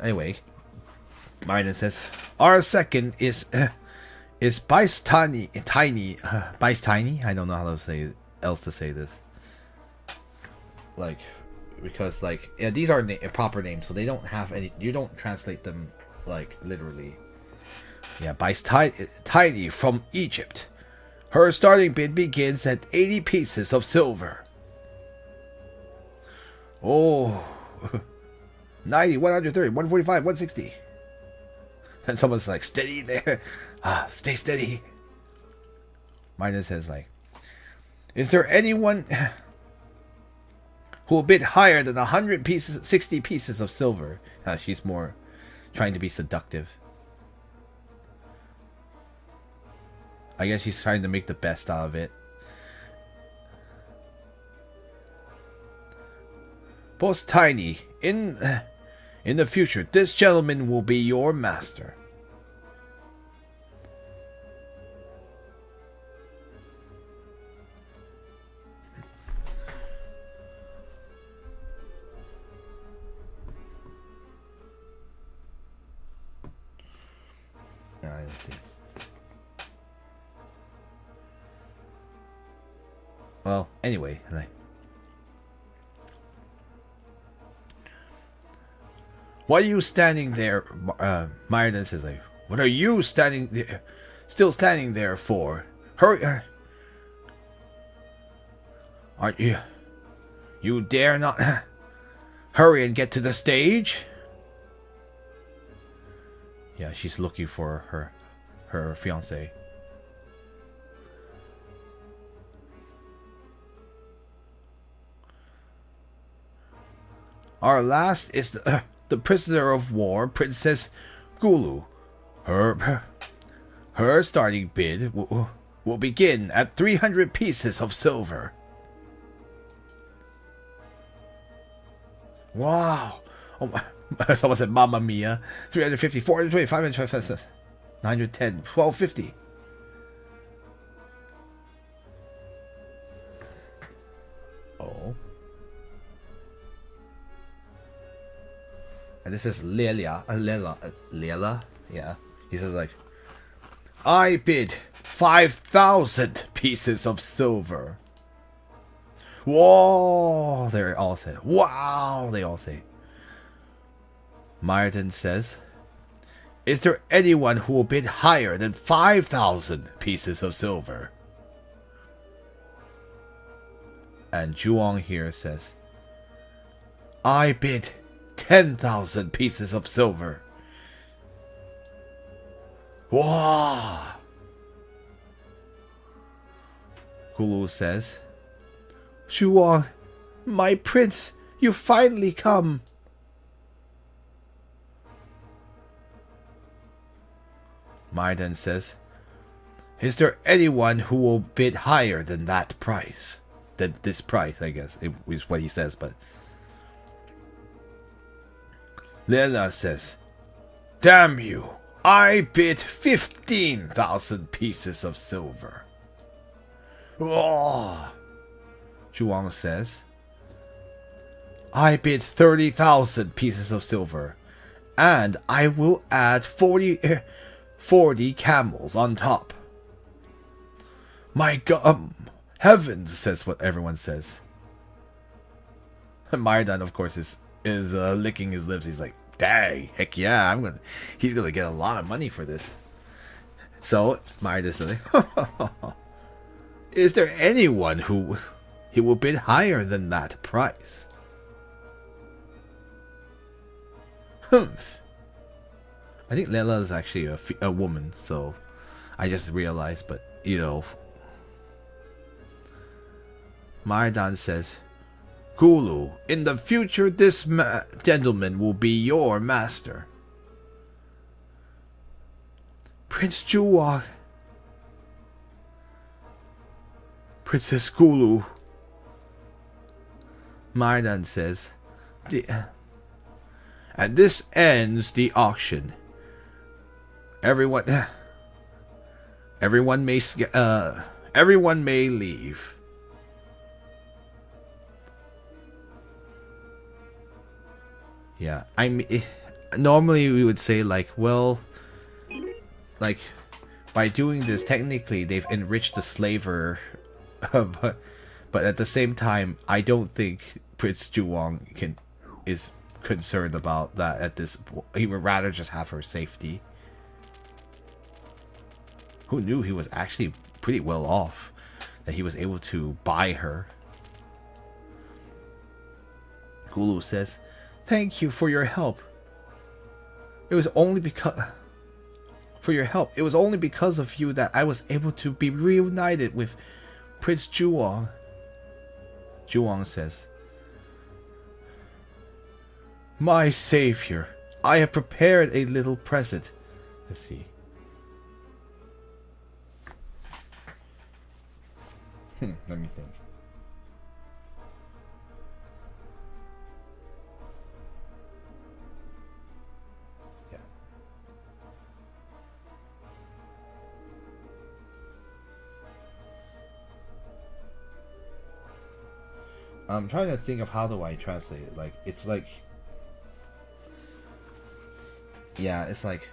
Anyway, Myrdon says, "Our second is Tiny. Tiny. I don't know how to say this. Like, because like, yeah, these are proper names, so they don't have any. You don't translate them like literally. Yeah, Tiny from Egypt. Her starting bid begins at 80 pieces of silver. Oh." 90, 130, 145, 160. And someone's like, "Steady there. Stay steady." Myrdon says, like, "Is there anyone who will bid higher than 60 pieces of silver?" She's more trying to be seductive. I guess she's trying to make the best out of it. Post Tiny, in the future, this gentleman will be your master. I see. Well, anyway, "Why are you standing there?" Myrdon says, like, "What are you still standing there for? Hurry! Aren't you? You dare not hurry and get to the stage?" Yeah, she's looking for her fiance. "Our last is the prisoner of war, Princess Gulu. Her starting bid will begin at 300 pieces of silver." Wow. Oh my. Someone said, "Mamma mia." 350, 420, 500, 910, 1250. camel. And this is Lela. Yeah. He says like, I bid 5,000 pieces of silver. Whoa! They all say, wow! They all say. Myrdon says, is there anyone who will bid higher than 5,000 pieces of silver? And Zhuang here says, I bid 10,000 pieces of silver. Whoa! Gulu says, Zhuang, my prince, you finally come. Myrdon says, is there anyone who will bid higher than that price? Than this price, I guess, is what he says, but... Lela says, damn you, I bid 15,000 pieces of silver. Oh. Zhuang says, I bid 30,000 pieces of silver, and I will add 40 camels on top. My God, heavens, says what everyone says. Myrdon, of course, is licking his lips. He's like, dang, heck yeah, he's gonna get a lot of money for this. So Myrdon says, is there anyone who he will bid higher than that price? Humph. I think Lela is actually a woman, so I just realized, but you know. Myrdon says, Gulu, in the future this gentleman will be your master. Prince Zhuang, Princess Gulu. Myrdon says, and this ends the auction. Everyone may leave. Yeah, I mean, normally we would say like, well, like by doing this, technically they've enriched the slaver, but at the same time, I don't think Prince Zhuang is concerned about that at this point. He would rather just have her safety. Who knew he was actually pretty well off, that he was able to buy her. Gulu says, thank you for your help. It was only because of you that I was able to be reunited with Prince Zhuang. Zhuang says, my savior, I have prepared a little present. Let's see. Let me think. Yeah. I'm trying to think of how do I translate it. Like, it's like... Yeah, it's like...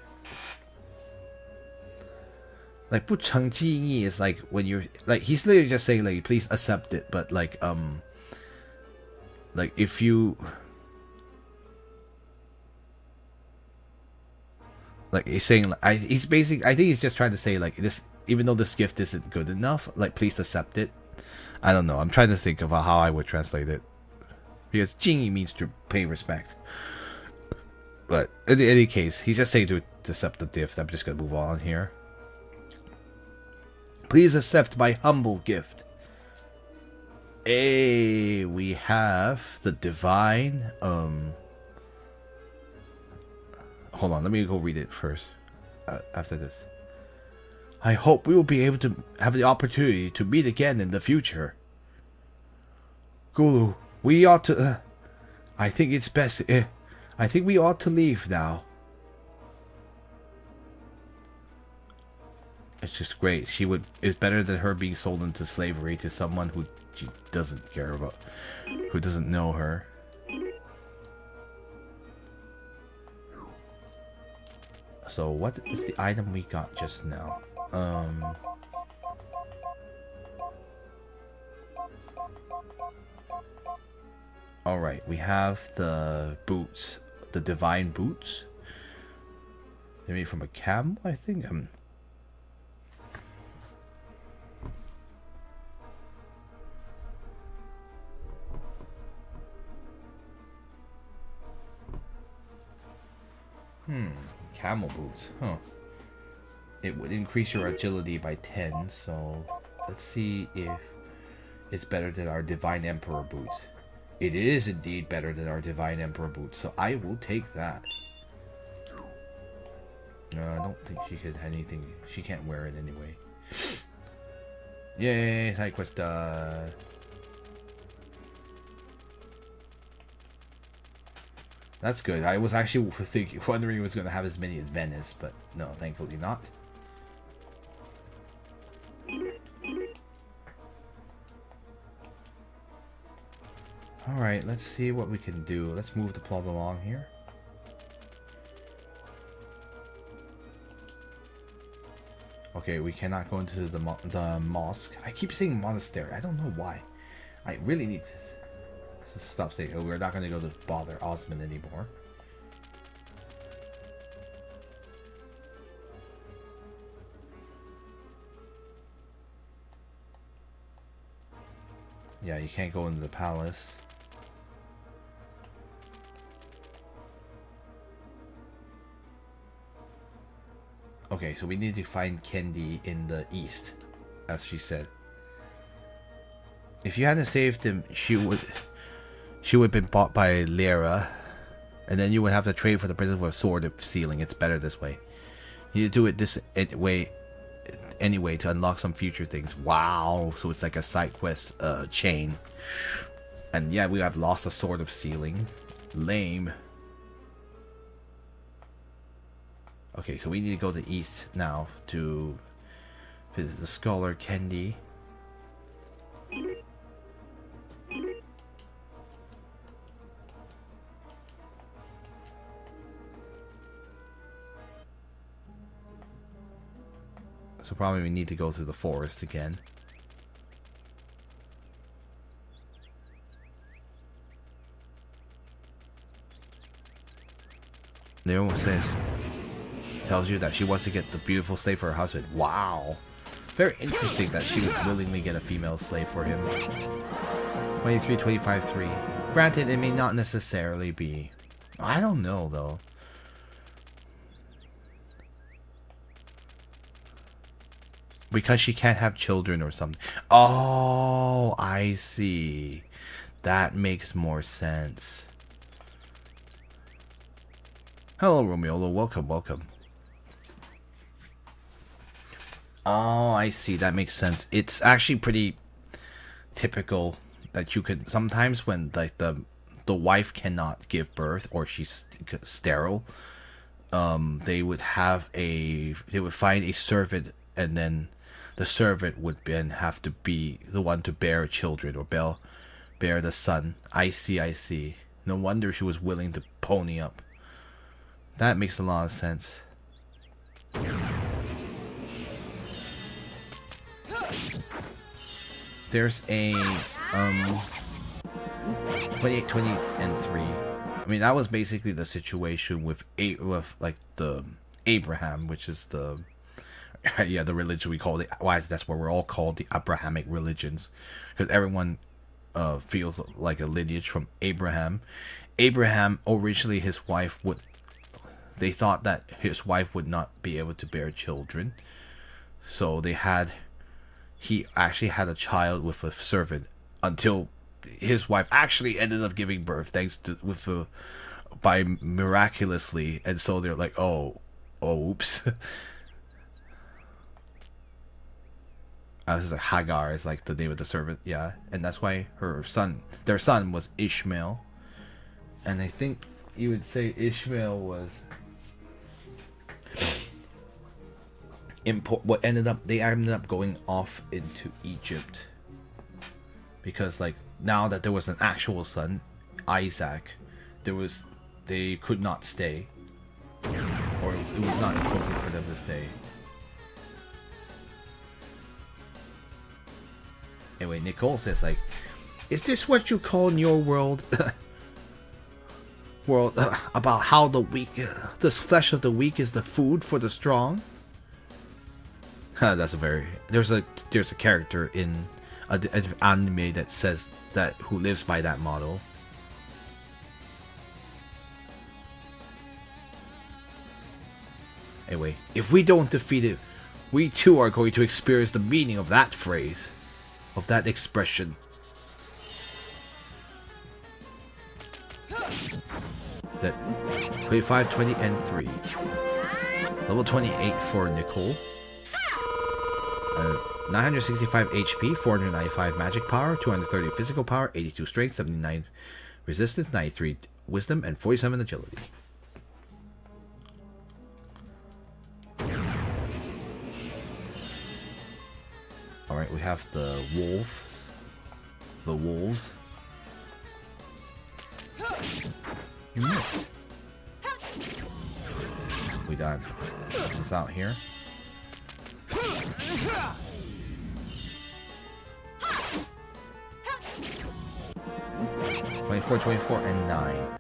Like, 不成敬意 is like when you're... Like, he's literally just saying, like, please accept it. But, like, if you... Like, he's saying... Like, he's basically... I think he's just trying to say, like, this... Even though this gift isn't good enough, like, please accept it. I don't know. I'm trying to think of how I would translate it. Because 敬意 means to pay respect. But, in any case, he's just saying to accept the gift. I'm just going to move on here. Please accept my humble gift. We have the divine, Hold on, let me go read it first. After this. I hope we will be able to have the opportunity to meet again in the future. Gulu, we ought to... I think it's best... I think we ought to leave now. It's just great. It's better than her being sold into slavery to someone who she doesn't care about, who doesn't know her. So what is the item we got just now? Alright, we have the boots. The divine boots. They're made from a camel, I think. Camel boots, huh? It would increase your agility by 10, so let's see if it's better than our Divine Emperor boots. It is indeed better than our Divine Emperor boots, so I will take that. No, I don't think she could have anything. She can't wear it anyway. Yay, side quest done. That's good. I was actually wondering it was going to have as many as Venice, but no, thankfully not. Alright, let's see what we can do. Let's move the plot along here. Okay, we cannot go into the mosque. I keep saying monastery. I don't know why. I really need to stop saying, oh, we're not going to go to bother Osman anymore. Yeah, you can't go into the palace. Okay, so we need to find Kendi in the east, as she said. If you hadn't saved him, she would have been bought by Lyra, and then you would have to trade for the princess with a sword of sealing. It's better this way. You need to do it this way anyway to unlock some future things. Wow, so it's like a side quest chain. And yeah, we have lost a sword of sealing. Lame. Okay, so we need to go to the east now to visit the scholar Kendi. So probably we need to go through the forest again. Nero tells you that she wants to get the beautiful slave for her husband. Wow. Very interesting that she would willingly get a female slave for him. 23, 25, 3. Granted, it may not necessarily be. I don't know, though. Because she can't have children or something. Oh, I see. That makes more sense. Hello, Romeola. Welcome, welcome. Oh, I see. That makes sense. It's actually pretty typical that you could sometimes when like the wife cannot give birth or she's sterile, they would find a servant, and then the servant would then have to be the one to bear children or bear the son. I see, I see. No wonder she was willing to pony up. That makes a lot of sense. There's a 28, 20, and 3. I mean, that was basically the situation with like the Abraham, which is the the religion we call it. Why that's what we're all called, the Abrahamic religions, because everyone feels like a lineage from Abraham. Abraham originally, his wife they thought that his wife would not be able to bear children, so he actually had a child with a servant until his wife actually ended up giving birth by miraculously, and so they're like, oh oops. This is like Hagar is like the name of the servant, yeah, and that's why their son was Ishmael, and I think you would say Ishmael was they ended up going off into Egypt, because like now that there was an actual son, Isaac, they could not stay, or it was not important for them to stay. Anyway, Nicole says like, is this what you call in your world about how the weak, this flesh of the weak is the food for the strong? That's a very, there's a character in an anime that says that, who lives by that motto. Anyway, if we don't defeat it, we too are going to experience the meaning of that phrase, of that expression. That 25, 20, and 3. Level 28 for Nicole. 965 HP, 495 magic power, 230 physical power, 82 strength, 79 resistance, 93 wisdom, and 47 agility. Alright, we have the wolves. The wolves. You missed. We got this out here. 24, 24, and 9.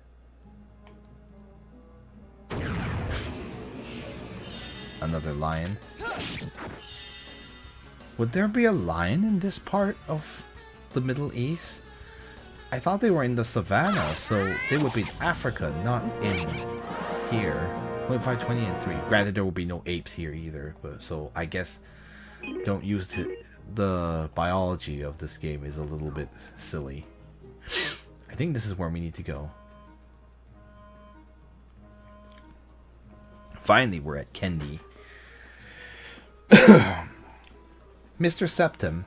Another lion. Would there be a lion in this part of the Middle East? I thought they were in the savannah, so they would be in Africa, not in here. 25, 20, and 3. Granted, there will be no apes here either, but so I guess don't use the biology of this game is a little bit silly. I think this is where we need to go. Finally, we're at Kendi. Mr. Septim,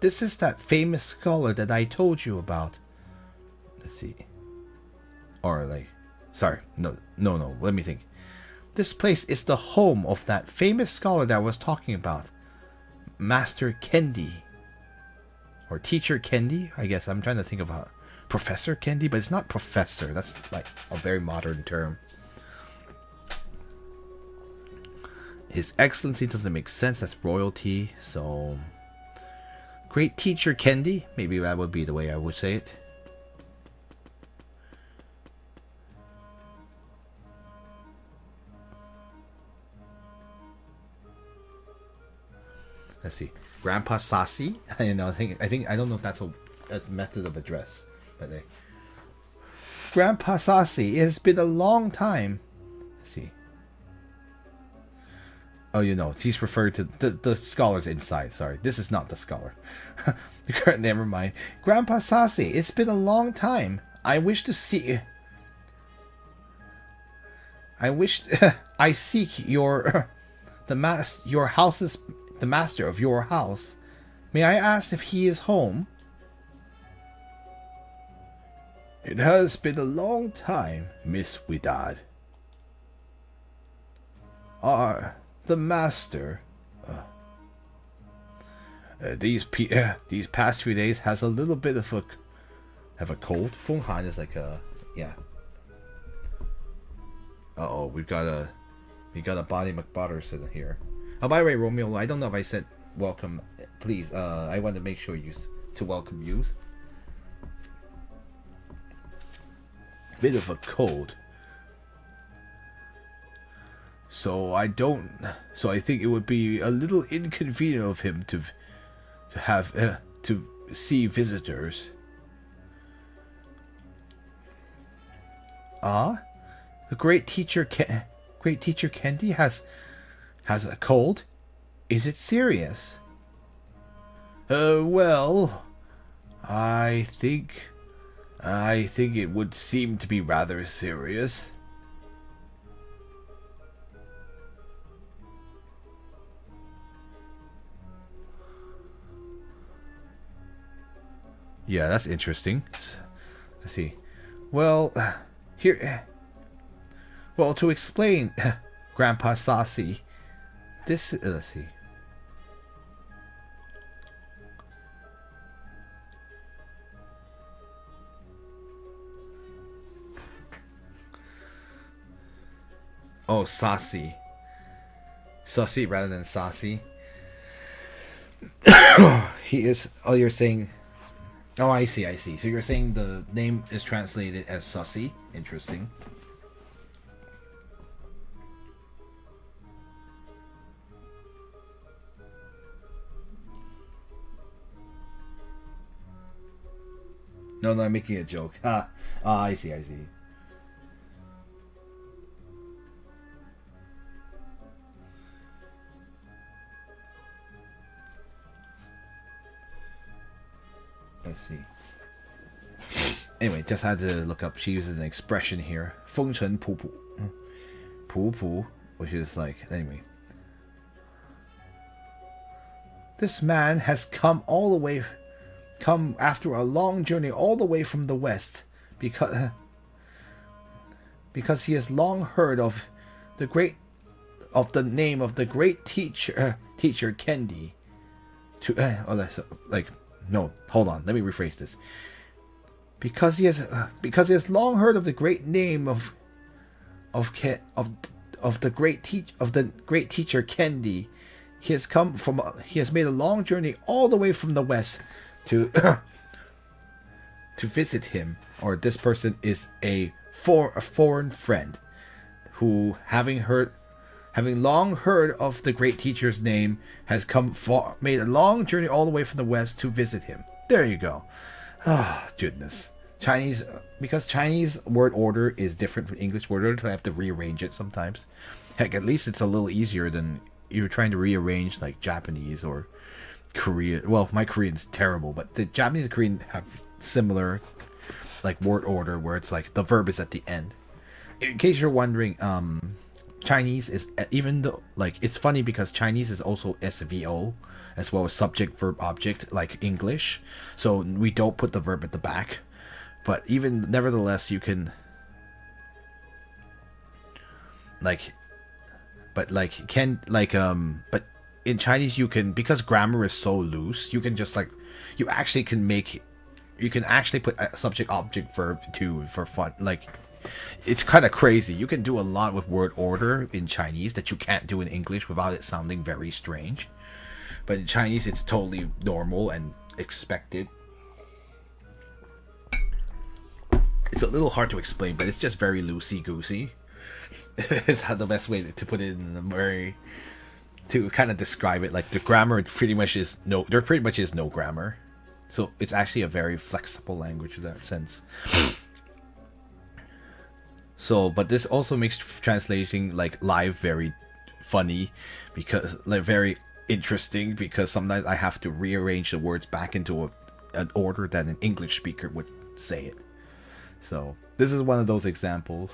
this is that famous scholar that I told you about. Let's see. Or like, sorry, no, let me think. This place is the home of that famous scholar that I was talking about. Master Kendi. Or Teacher Kendi, I guess. I'm trying to think of a Professor Kendi, but it's not professor. That's like a very modern term. His Excellency doesn't make sense. That's royalty. So, Great Teacher Kendi. Maybe that would be the way I would say it. Let's see. Grandpa Sassy. I don't know. I don't know if that's a method of address, but Grandpa Sassy. It has been a long time. Let's see. Oh, you know, he's referred to the scholars inside. Sorry, this is not the scholar. Never mind. Grandpa Sassy. It's been a long time. I wish to see. I seek your your house's. The master of your house. May I ask if he is home? It has been a long time, Miss Widad. The master. These past few days has a little bit of a cold. Fung Han is like a yeah. We got a Bonnie McButters in here. Oh, by the way, Romeo, I don't know if I said welcome. Please, I want to make sure to welcome you. Bit of a cold. So I think it would be a little inconvenient of him to have to see visitors. The great teacher Kendi has a cold? Is it serious? Well, I think it would seem to be rather serious. Yeah, that's interesting. Let's see. Well, to explain Grandpa Saucy. This, let's see. Oh, saucy. Saucy rather than saucy. He is. Oh, you're saying. Oh, I see, I see. So you're saying the name is translated as Sussy? Interesting. No, I'm making a joke. I see, I see. Let's see. Anyway, just had to look up. She uses an expression here. 风尘仆仆. 仆仆, which is like, anyway. This man has come after a long journey all the way from the west because he has long heard of the name of the great teacher Kendi. No, hold on. Let me rephrase this. Because he has long heard of the great name of the great teacher Kendi. He has made a long journey all the way from the west to to visit him. Or this person is a foreign friend who, having long heard of the great teacher's name, has made a long journey all the way from the west to visit him. There you go. Ah, goodness. Chinese, because Chinese word order is different from English word order, so I have to rearrange it sometimes. Heck, at least it's a little easier than you're trying to rearrange like Japanese or Korean. Well, my Korean's terrible, but the Japanese and Korean have similar like word order where it's like the verb is at the end. In case you're wondering, Chinese is, even though, like, it's funny because Chinese is also SVO as well as subject verb object like English, so we don't put the verb at the back, but even nevertheless you can but in Chinese you can, because grammar is so loose, you can just like, you can actually put a subject object verb too for fun. Like, it's kind of crazy. You can do a lot with word order in Chinese that you can't do in English without it sounding very strange. But in Chinese, it's totally normal and expected. It's a little hard to explain, but it's just very loosey-goosey. It's the best way to put it in the very... to kind of describe it. Like, the grammar pretty much is no... there pretty much is no grammar. So it's actually a very flexible language in that sense. So, but this also makes translating like live very funny, because like very interesting, because sometimes I have to rearrange the words back into an order that an English speaker would say it. So this is one of those examples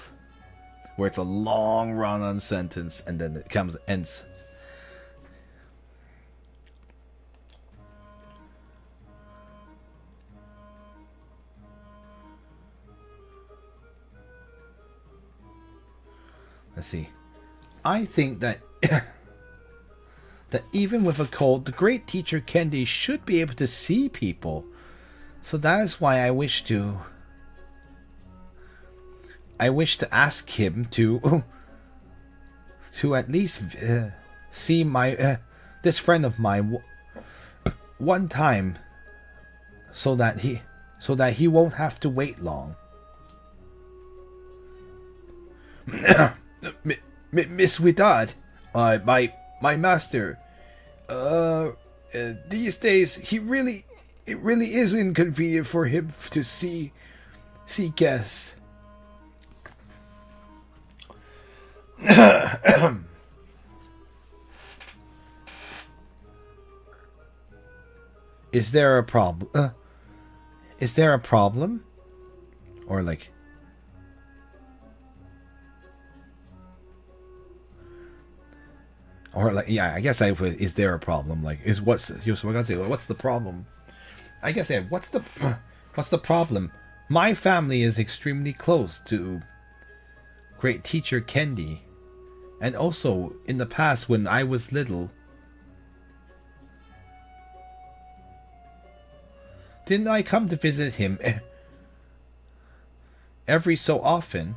where it's a long run-on sentence and then it ends. Let's see. I think that that even with a cold, the great teacher Kendi should be able to see people. So that is why I wish to ask him to at least see my this friend of mine one time, so that he won't have to wait long. Miss Widad, my master, these days it really is inconvenient for him to see guests. Is there a problem? Is there a problem? Or like... Or like, yeah, I guess I would. Is there a problem? Like, what's the problem? I guess, yeah. What's the problem? My family is extremely close to great teacher Kendi, And also, in the past, when I was little, didn't I come to visit him every so often?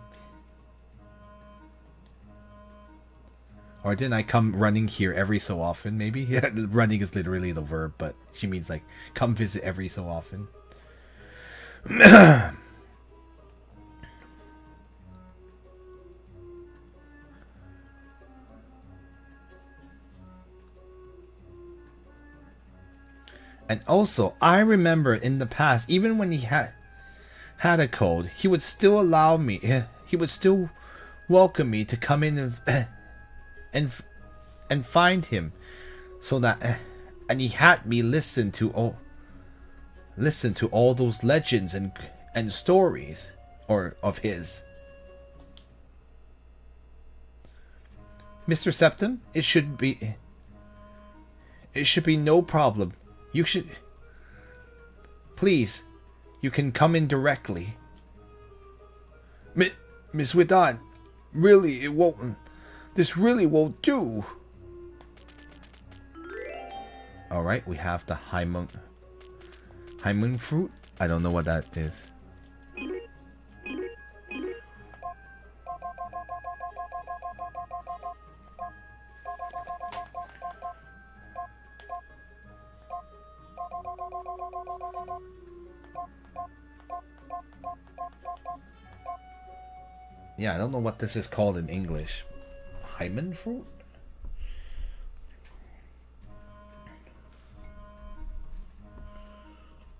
Or didn't I come running here every so often, maybe? Yeah, running is literally the verb, but she means like, come visit every so often. And also, I remember in the past, even when he had a cold, he would still allow me, he would still welcome me to come in and find him, so that, and he had me listen to all those legends and stories of his. Mr. Septim, it should be no problem. You should... Please, you can come in directly. Miss Widon, really, it won't... This really won't do. Alright, we have the Haimun fruit. I don't know what that is. Yeah, I don't know what this is called in English. Hymen fruit?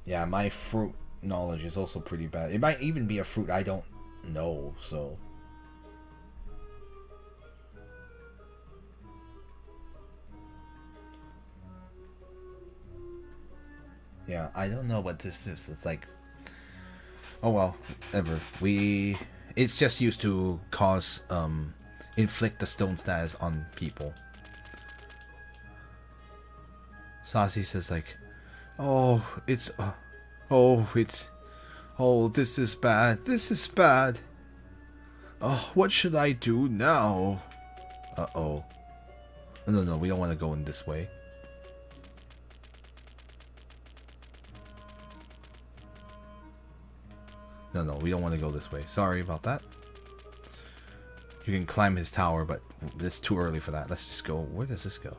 Yeah, my fruit knowledge is also pretty bad. It might even be a fruit I don't know, so... Yeah, I don't know what this is. It's like... Oh well, ever. It's just used to cause, inflict the stone status on people. Sassy says like, oh, this is bad. This is bad. Oh, what should I do now? Uh-oh. No, we don't want to go in this way. No, we don't want to go this way. Sorry about that. You can climb his tower, but it's too early for that. Let's just go. Where does this go?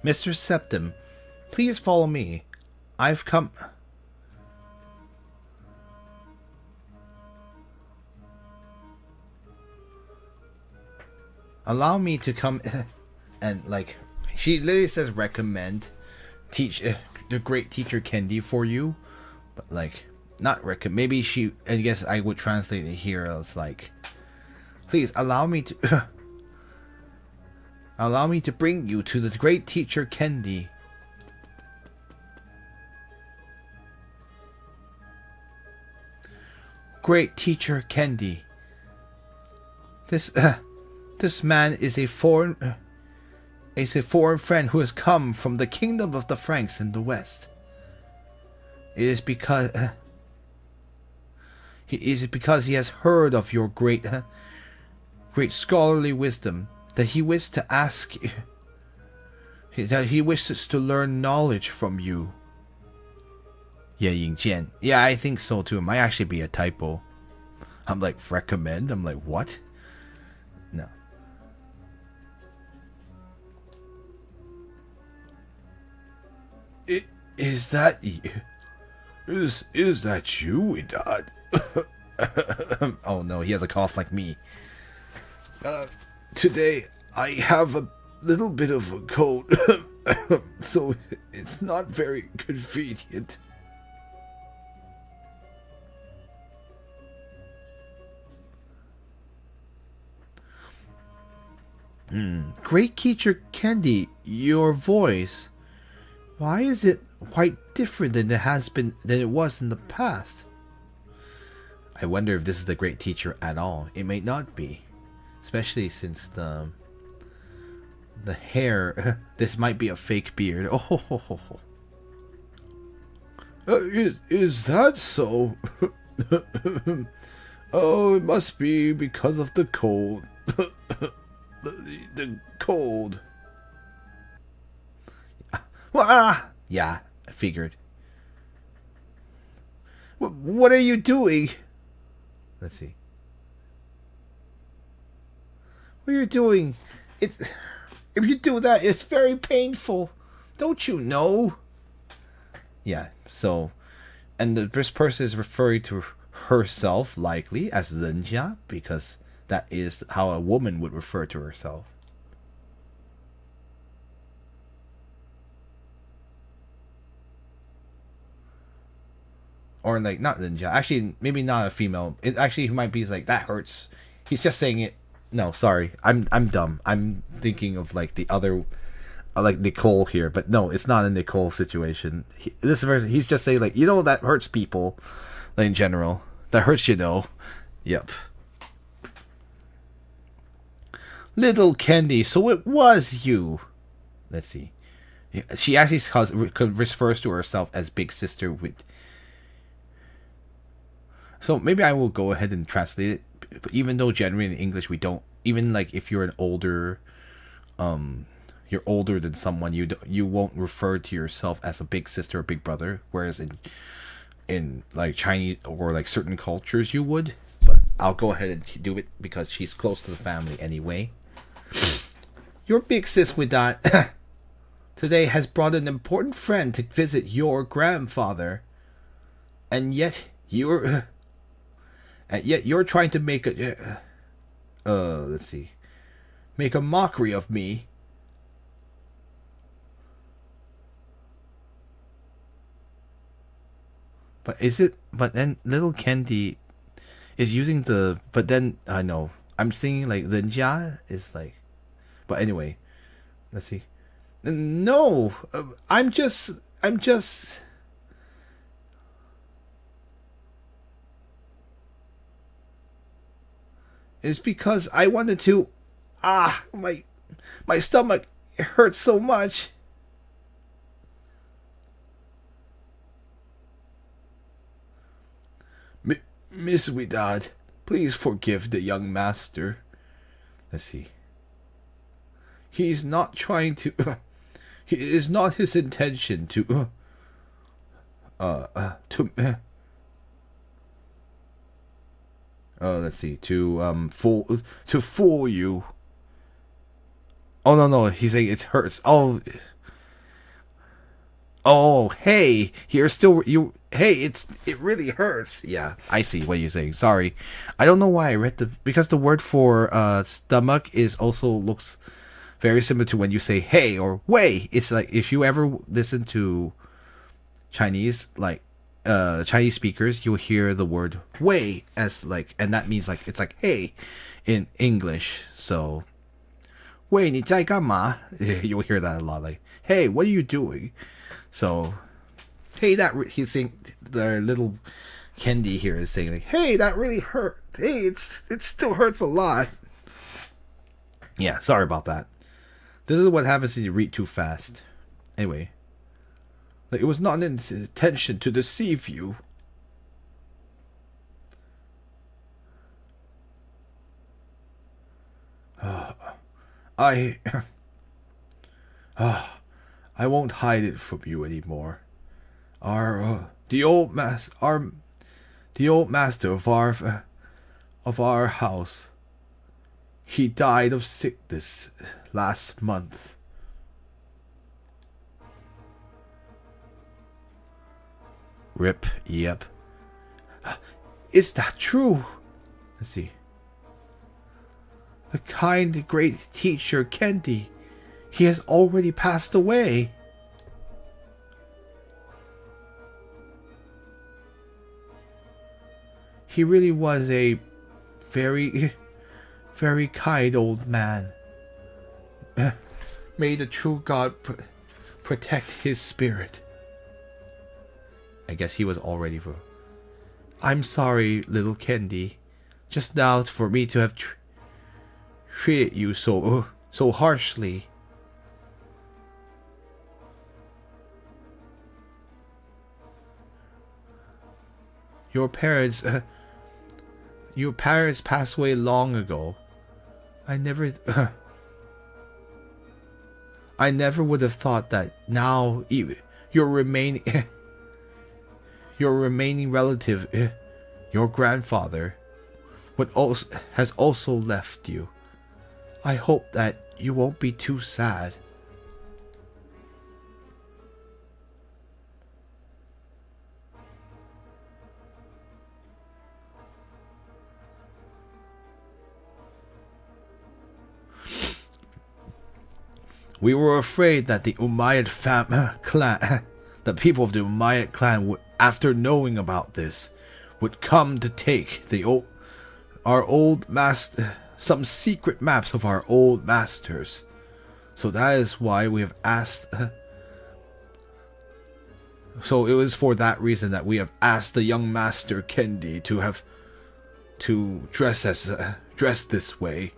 Mr. Septim, please follow me. I've come... Allow me to come... and, like... She literally says recommend... Teach... the great teacher Kendi for you. But, like... Not recommend... Maybe she... I guess I would translate it here as, like... Please, allow me to... Allow me to bring you to the great teacher Kendi. Great teacher Kendi. This man is a foreign friend who has come from the kingdom of the Franks in the west. It is because he has heard of your great scholarly wisdom that he wishes to ask you, that he wishes to learn knowledge from you. Yeah, Yingjian. Yeah, I think so too. It might actually be a typo. I'm like, recommend? I'm like, what? No. Is that you? Is that you, Widad? Oh no, he has a cough like me. Today, I have a little bit of a cold, so it's not very convenient. Great teacher Candy, your voice. Why is it quite different than it was in the past? I wonder if this is the great teacher at all. It may not be, especially since the hair. This might be a fake beard. Oh, is that so? Oh, it must be because of the cold. the cold. Yeah, I figured. What are you doing? Let's see. What are you doing? If you do that, it's very painful. Don't you know? Yeah, so... And this person is referring to herself, likely, as 人家, because that is how a woman would refer to herself. Or like, not 人家. Actually, maybe not a female. It actually might be like, that hurts. He's just saying it. No, sorry. I'm dumb. I'm thinking of like the other... like Nicole here, but no, it's not a Nicole situation. This version, he's just saying like, you know, that hurts people, like in general. That hurts, you know. Yep. Little Candy, so it was you. Let's see. She actually refers to herself as big sister with. So maybe I will go ahead and translate it. But even though generally in English we don't, even like if you're an older, you're older than someone, you won't refer to yourself as a big sister or big brother, whereas in like Chinese or like certain cultures you would. But I'll go ahead and do it because she's close to the family anyway. Your big sis with that today has brought an important friend to visit your grandfather, and yet you're trying to make a let's see, make a mockery of me. But is it? But then little Candy is using the. But then I know I'm thinking like 人家 is like. But anyway, let's see. No, I'm just. It's because I wanted to. My stomach hurts so much. Miss Widad, please forgive the young master. Let's see. He's not trying to. It is not his intention to. Let's see. To fool you. Oh no! He's saying it hurts. Oh, hey, you're still you. Hey, it really hurts. Yeah, I see what you're saying. Sorry, I don't know why I read because the word for stomach is also looks very similar to when you say hey or wei. It's like if you ever listen to Chinese, like Chinese speakers, you'll hear the word wei as like, and that means like it's like hey in English. So wei, 你在干嘛? You'll hear that a lot. Like, hey, what are you doing? So, hey, he's saying, the little Candy here is saying like, hey, that really hurt. Hey, it still hurts a lot. Yeah, sorry about that. This is what happens when you read too fast. Anyway, like it was not an intention to deceive you. I won't hide it from you anymore. The old master of our house, he died of sickness last month. Rip. Yep. Is that true? Let's see. The kind, great teacher Candy, he has already passed away. He really was a very, very kind old man. May the true God protect his spirit. I guess he was all ready for... I'm sorry, little Candy. Just now for me to have treated you so harshly. Your parents passed away long ago. I never would have thought that now your remaining relative, your grandfather, has also left you. I hope that you won't be too sad. We were afraid that the Umayyad clan, the people of the Umayyad clan, would, after knowing about this, would come to take some secret maps of our old masters. So that is why we have asked. So it was for that reason that we have asked the young master Kendi to dress this way.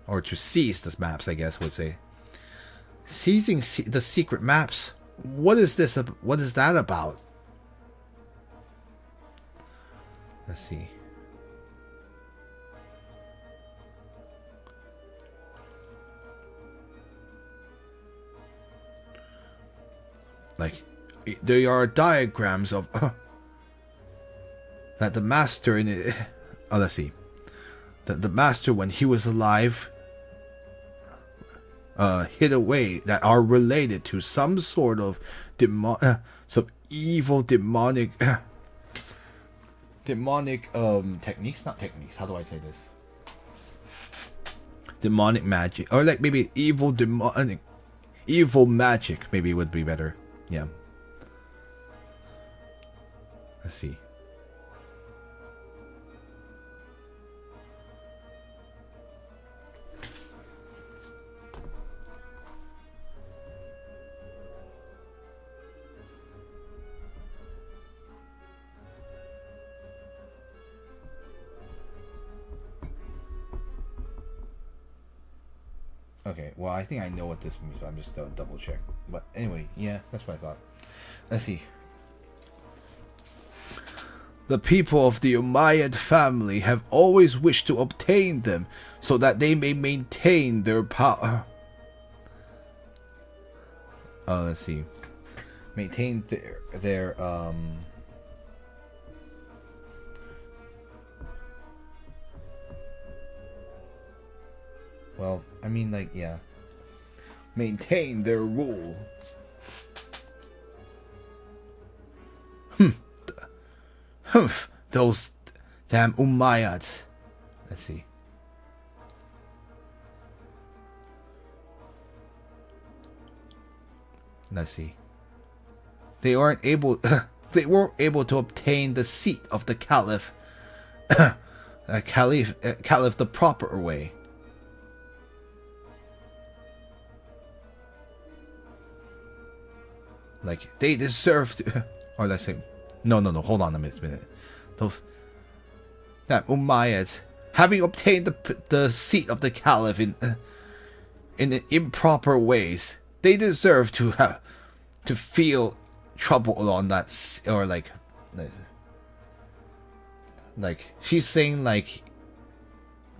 Or to seize the maps, I guess would say. Seizing the secret maps? What is this? What is that about? Let's see. Like, there are diagrams of that the master in it. Oh, let's see. That the master, when he was alive, hid away that are related to some sort of some evil demonic techniques, not techniques, how do I say this? Demonic magic, or like maybe evil magic maybe would be better. Yeah. Let's see. Okay, well, I think I know what this means, but I'm just double check. But anyway, yeah, that's what I thought. Let's see. The people of the Umayyad family have always wished to obtain them so that they may maintain their power. Let's see. Maintain their well, I mean, like, yeah. Maintain their rule. Those damn Umayyads. Let's see. Let's see. They weren't able to obtain the seat of the Caliph. Caliph the proper way. Like, they deserve to, or let's say, no, hold on a minute. That Umayyads, having obtained the seat of the Caliph in improper ways, they deserve to feel trouble on that, or like she's saying like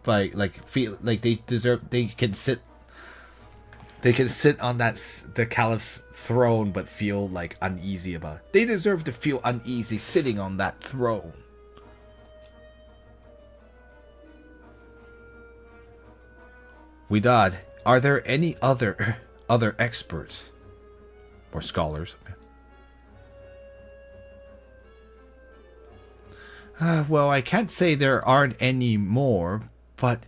feel like they can sit on the Caliph's throne but feel like uneasy about it. They deserve to feel uneasy sitting on that throne. Widad, are there any other experts or scholars? Well, I can't say there aren't any more, but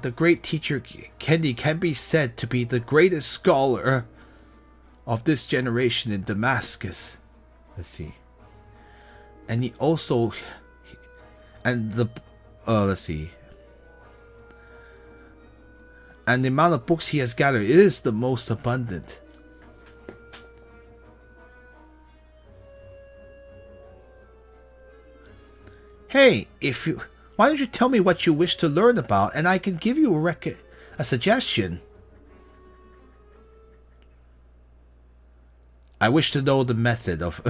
the great teacher Kendi can be said to be the greatest scholar of this generation in Damascus. Let's see. And he also And the let's see. And the amount of books he has gathered is the most abundant. Hey, why don't you tell me what you wish to learn about, and I can give you a suggestion. I wish to know the method of.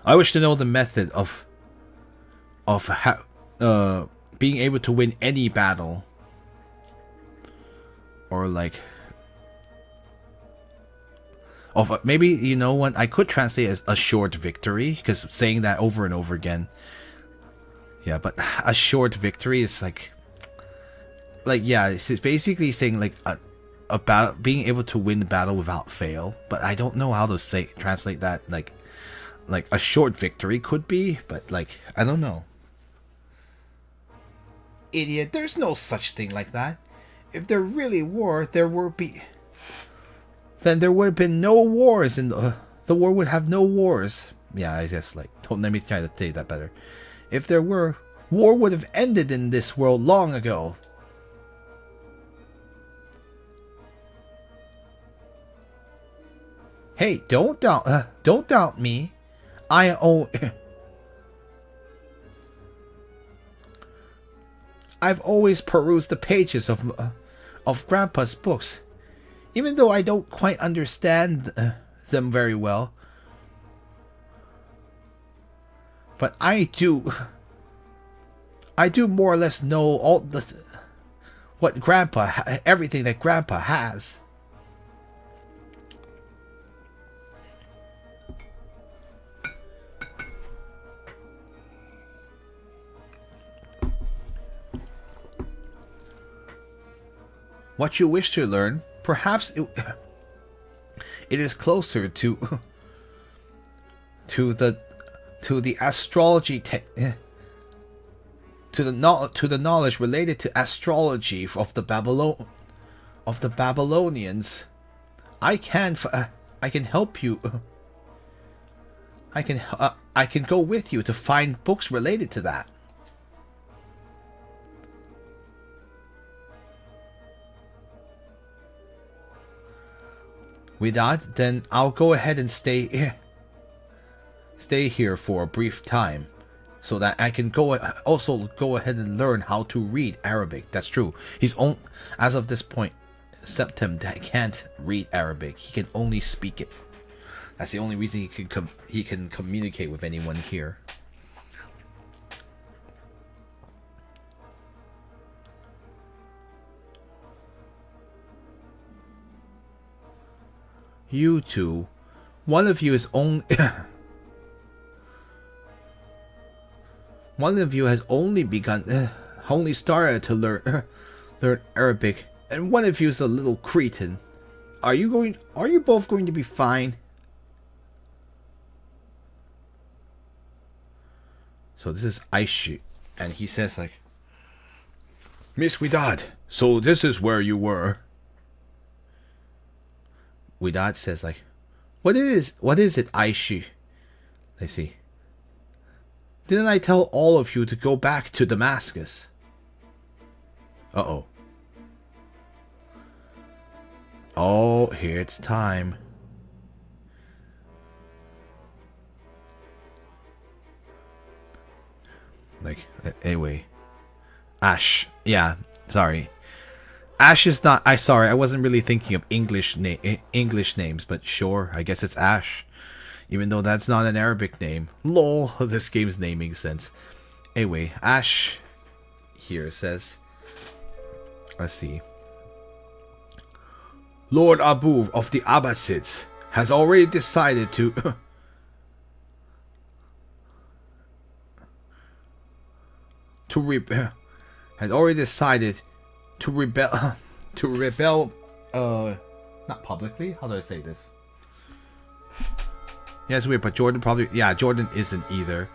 I wish to know the method of how, being able to win any battle, or like. Of maybe, you know what, I could translate as a short victory, because saying that over and over again. Yeah, but a short victory is like yeah, it's basically saying like a battle, being able to win the battle without fail. But I don't know how to translate that. Like a short victory could be, but like I don't know. Idiot! There's no such thing like that. If there really were, there would be. Then there would have been no wars, and the war would have no wars. Yeah, I just don't let me try to say that better. If there were, war would have ended in this world long ago. Hey, don't doubt me. I've always perused the pages of Grandpa's books. Even though I don't quite understand them very well. But I do more or less know all everything that Grandpa has. What you wish to learn? Perhaps it is closer to the astrology to the knowledge related to astrology of the Babylonians. I can help you. I can go with you to find books related to that. With that, then I'll go ahead and stay here for a brief time, so that I can also go ahead and learn how to read Arabic. That's true. As of this point, Septem can't read Arabic. He can only speak it. That's the only reason he can communicate with anyone here. You two, one of you has only only started to learn Arabic, and one of you is a little cretin. Are you both going to be fine? So this is Aishi, and he says Miss Widad, so this is where you were. Widad says what is it, Aishi? Let's see. Didn't I tell all of you to go back to Damascus? Uh-oh. Oh, here it's time. Anyway. Ash. Yeah, sorry. Ash is not. I wasn't really thinking of English names, but sure, I guess it's Ash, even though that's not an Arabic name. Lol, this game's naming sense. Anyway, Ash here says, let's see. Lord Abu of the Abbasids has already decided to rebel not publicly. How do I say this? Yeah, it's weird, but Jordan isn't either.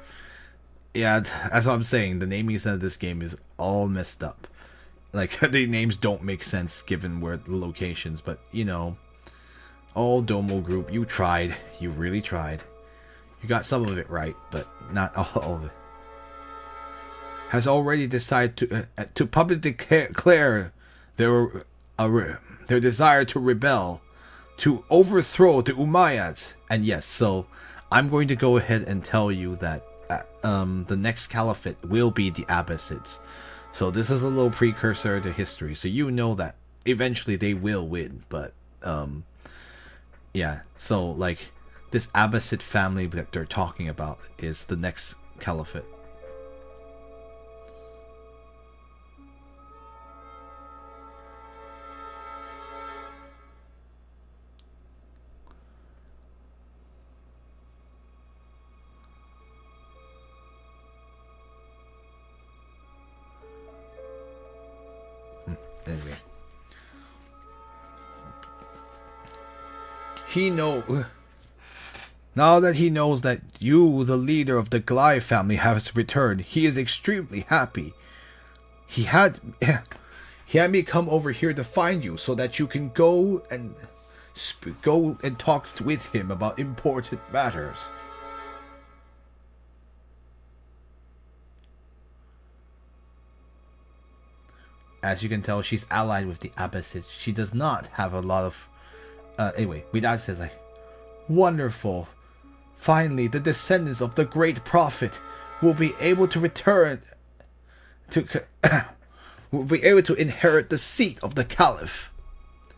Yeah, that's what I'm saying. The naming of this game is all messed up. The names don't make sense given where the locations, but you know. Oh, Domo Group, you tried. You really tried. You got some of it right, but not all of it. Has already decided to publicly declare their desire to rebel, to overthrow the Umayyads. And yes, so I'm going to go ahead and tell you that the next caliphate will be the Abbasids. So this is a little precursor to history, so you know that eventually they will win. But yeah, so like this Abbasid family that they're talking about is the next caliphate. Anyway, now that he knows that you, the leader of the Glai family, has returned, he is extremely happy. He had me come over here to find you so that you can go and talk with him about important matters. As you can tell, she's allied with the Abbasids. She does not have a lot of... anyway, Widad says, like, wonderful. Finally, the descendants of the great prophet will be able to return to... will be able to inherit the seat of the caliph.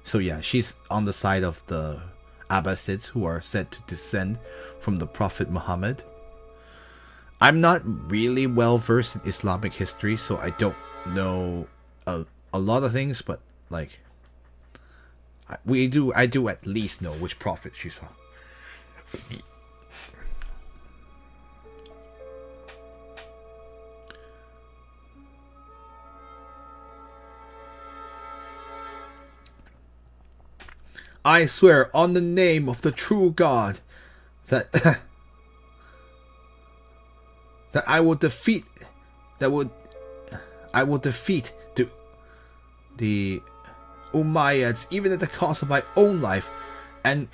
So yeah, she's on the side of the Abbasids, who are said to descend from the Prophet Muhammad. I'm not really well versed in Islamic history, so I don't know a lot of things, but like I do at least know which prophet she's from. I swear on the name of the true God that that I will defeat the Umayyads, even at the cost of my own life, and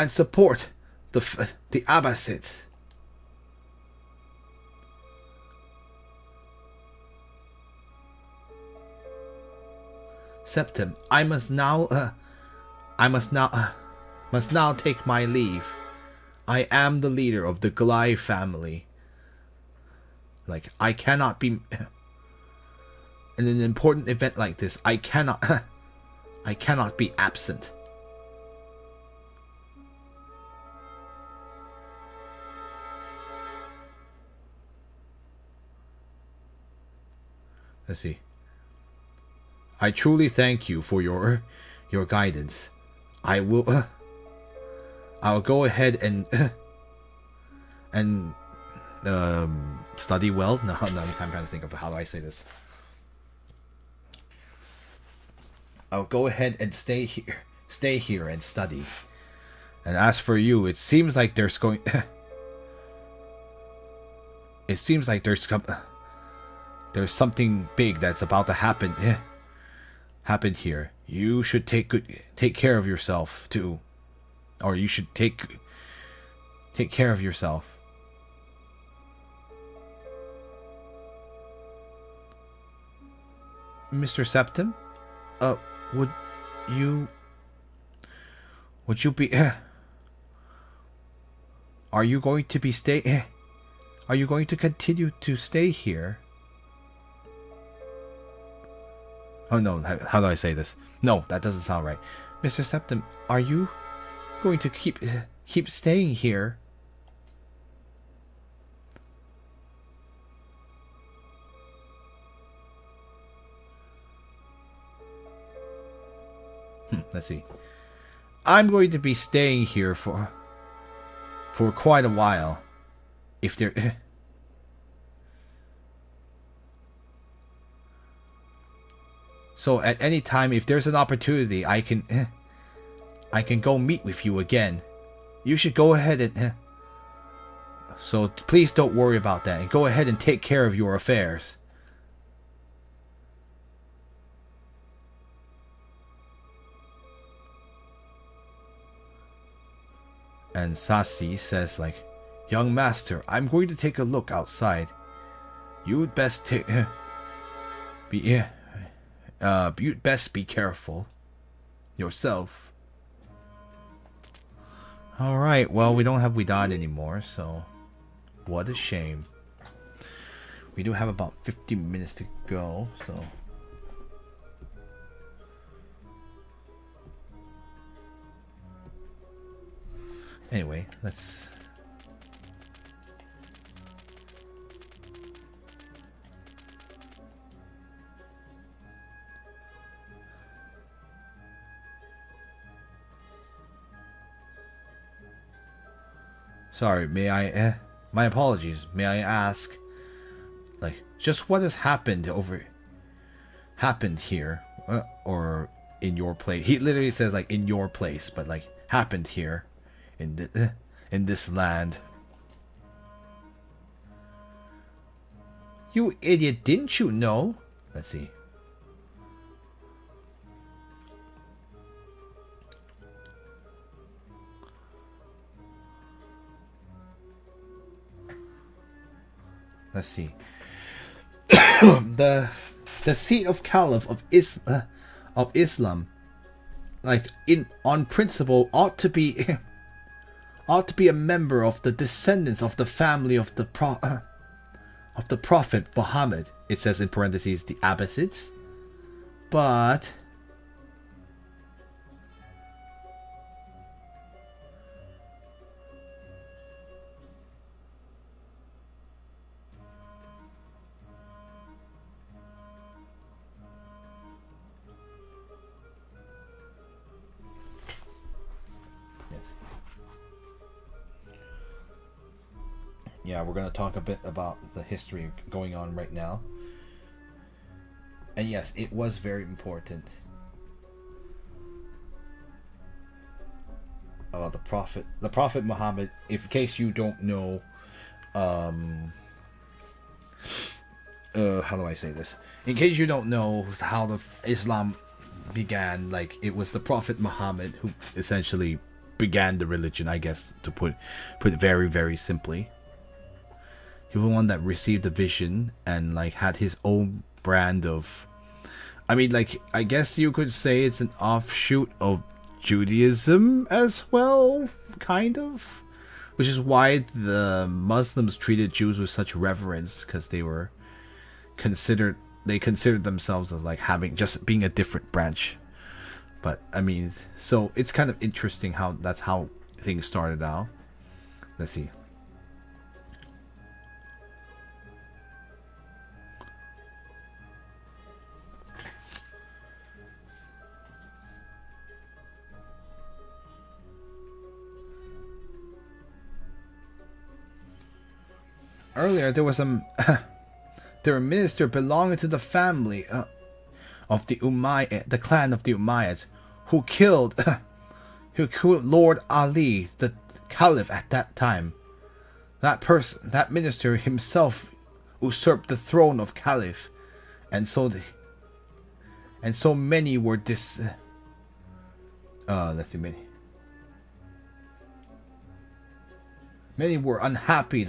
support the Abbasids. Septim, I must now take my leave. I am the leader of the Glai family. Like, I cannot be... in an important event like this, I cannot be absent. Let's see. I truly thank you for your guidance. I'll go ahead and study well. No, I'm trying to think of how do I say this. I'll go ahead and stay here and study. And as for you, it seems like there's something big that's about to happen here. You should take care of yourself too, or you should take care of yourself. Mr. Septim, would you be? Are you going to be Are you going to continue to stay here? Oh no! How do I say this? No, that doesn't sound right. Mr. Septim, are you going to keep staying here? Let's see. I'm going to be staying here for quite a while. If there... So at any time, if there's an opportunity, I can go meet with you again. You should go ahead and... So please don't worry about that, and go ahead and take care of your affairs. And Sasi says like, "Young master, I'm going to take a look outside. You'd best you'd best be careful yourself." All right. Well, we don't have Widad anymore, so what a shame. We do have about 50 minutes to go, so. Anyway, let's. Sorry, may I? My apologies. May I ask, like, just what has happened here, or in your place? He literally says like in your place, but like happened here, in this land. You idiot! Didn't you know? Let's see. Let's see. the seat of Caliph of Islam, like on principle, ought to be a member of the descendants of the family of the Prophet Muhammad. It says in parentheses the Abbasids, but yeah, we're going to talk a bit about the history going on right now. And yes, it was very important about the Prophet Muhammad. If in case you don't know, how do I say this? In case you don't know how the Islam began, like it was the Prophet Muhammad who essentially began the religion, I guess, to put it very, very simply. He was the one that received the vision and like had his own brand of, I mean, like, I guess you could say it's an offshoot of Judaism as well, kind of, which is why the Muslims treated Jews with such reverence, because they considered themselves as like being a different branch. But I mean, so it's kind of interesting how that's how things started out. Let's see. Earlier, there was a minister belonging to the family of the clan of the Umayyads, who killed Lord Ali, the Caliph at that time. That minister himself, usurped the throne of Caliph, and so many were many were unhappy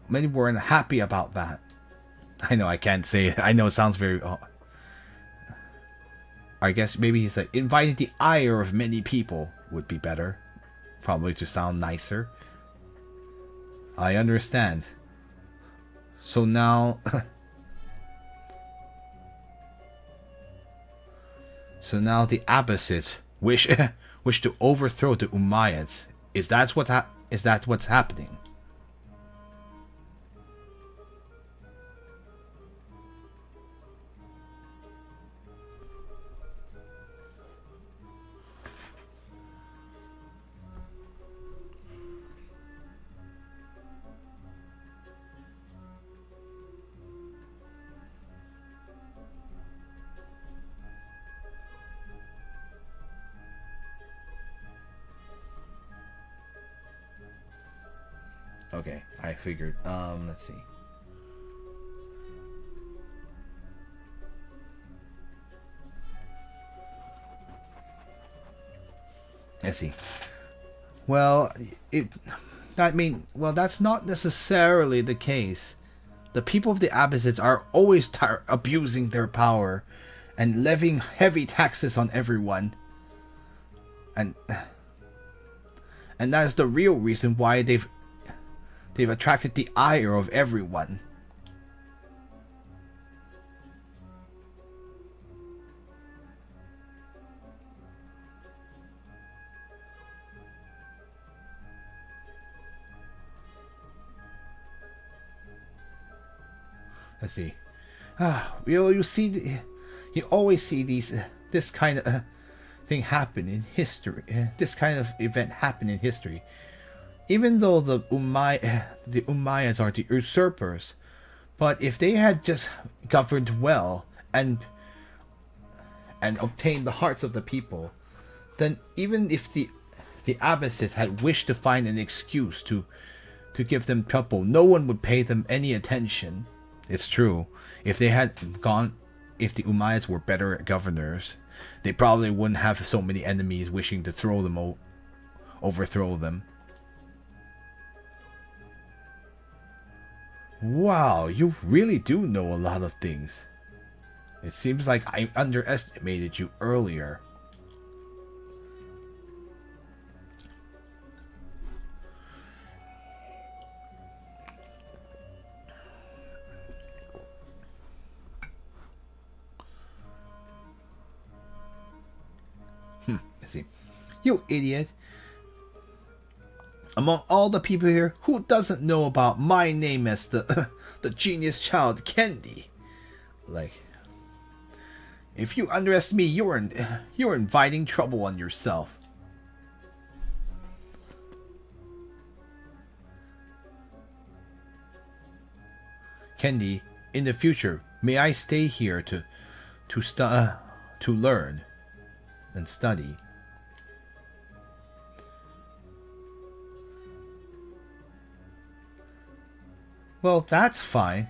Many were unhappy about that. I know I can't say it. I know it sounds very... I guess maybe he's like, inviting the ire of many people would be better. Probably to sound nicer. I understand. So now... so now the Abbasids wish to overthrow the Umayyads. Is that what's happening? Okay, I figured. Let's see. Let's see. Well, it. I mean, well, that's not necessarily the case. The people of the Abbasids are always abusing their power and levying heavy taxes on everyone. And that is the real reason why they've attracted the ire of everyone. Let's see. You always see this kind of thing happen in history. This kind of event happen in history. Even though the Umayyads are the usurpers, but if they had just governed well and obtained the hearts of the people, then even if the Abbasids had wished to find an excuse to give them trouble, no one would pay them any attention. It's true. If the Umayyads were better governors, they probably wouldn't have so many enemies wishing to overthrow them. Wow, you really do know a lot of things. It seems like I underestimated you earlier. Let's see. You idiot. Among all the people here, who doesn't know about my name as the genius child Candy? Like, if you underestimate me, you're inviting trouble on yourself. Candy, in the future, may I stay here to learn and study? Well, that's fine.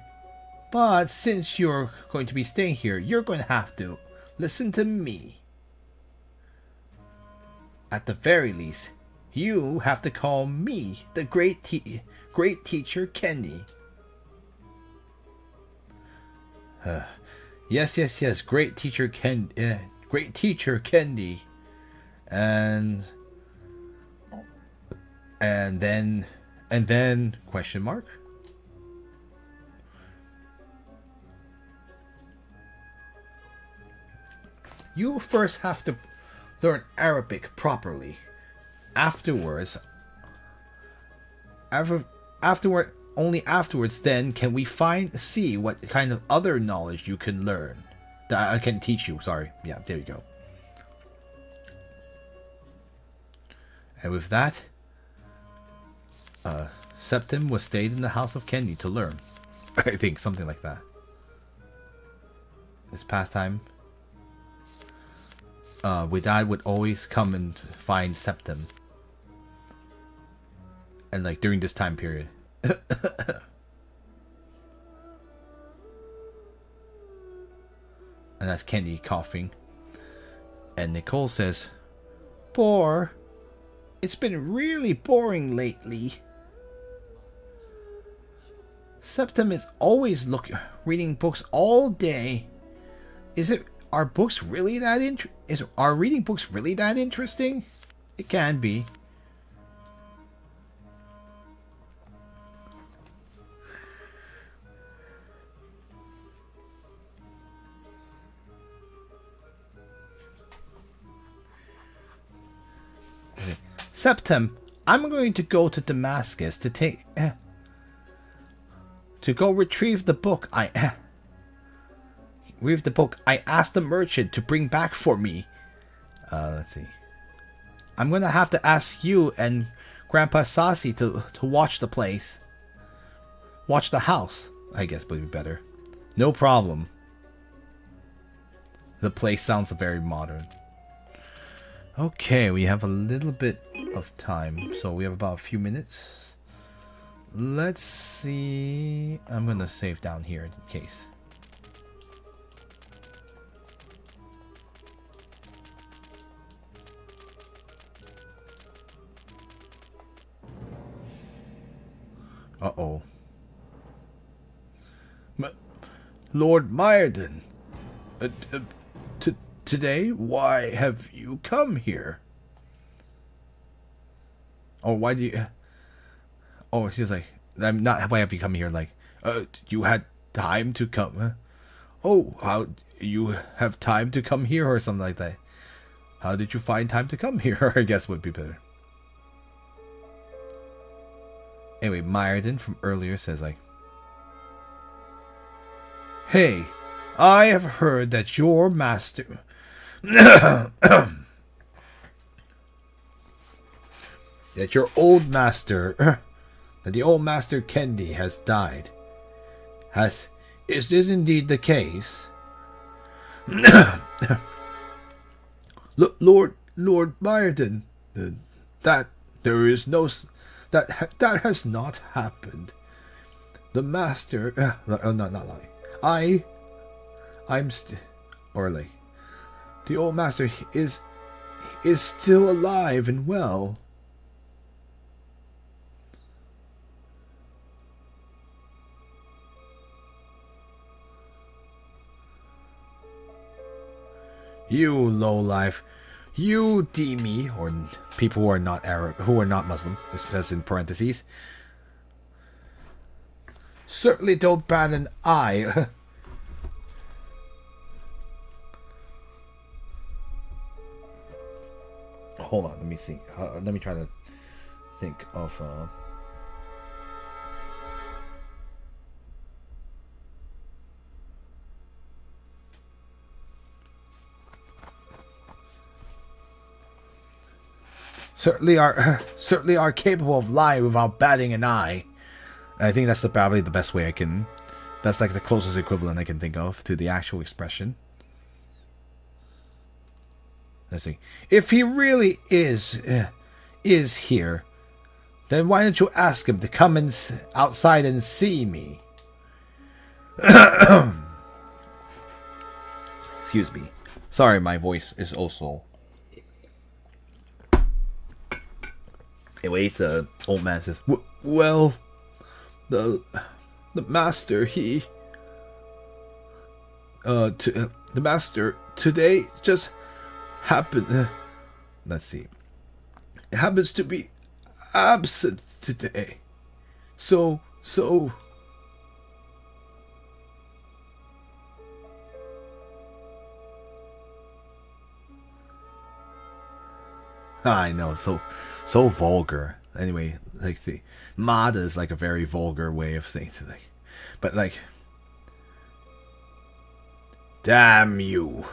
But since you're going to be staying here, you're going to have to listen to me. At the very least, you have to call me the great teacher Candy. Yes, great teacher Candy. And then question mark? You first have to learn Arabic properly. Only afterwards then can we see what kind of other knowledge you can learn. That I can teach you, sorry. Yeah, there you go. And with that, Septim was stayed in the house of Candy to learn. I think, something like that. This pastime. Widad would always come and find Septim. And like during this time period. And that's Candy coughing. And Nicole says, "Bore. It's been really boring lately. Septim is always reading books all day. Are books really that are reading books really that interesting? It can be." Septim, I'm going to go to Damascus to go retrieve the book I asked the merchant to bring back for me. Let's see. I'm gonna have to ask you and Grandpa Sassy to watch the place. Watch the house, I guess would be better. No problem. The place sounds very modern. Okay, we have a little bit of time, so we have about a few minutes. Let's see. I'm gonna save down here in case. Uh-oh. Lord Myerden, today, why have you come here? Oh, why do you... Oh, she's like, I'm not, why have you come here? Like, you had time to come? Oh, how, you have time to come here or something like that. How did you find time to come here? I guess would be better. Anyway, Myerden from earlier says like, hey, I have heard that your master... that your old master... that the old master Kendi has died. Is this indeed the case? Lord Myerden, that there is no... that has not happened. The master... not lying. I'm still... or like... the old master is still alive and well. You lowlife, you Demi, or people who are not Arab, who are not Muslim, this says in parentheses, certainly don't bat an eye. Hold on, let me see. Let me try to think of... certainly are capable of lying without batting an eye. And I think that's probably the best way I can... that's like the closest equivalent I can think of to the actual expression. Let's see. If he really is here, then why don't you ask him to come outside and see me? Excuse me. Sorry, my voice is also... Anyway, the old man says, well, the master, the master today just happened, let's see, it happens to be absent today, so I know, so vulgar. Anyway, like the Mada is like a very vulgar way of saying it, like, but like, damn you,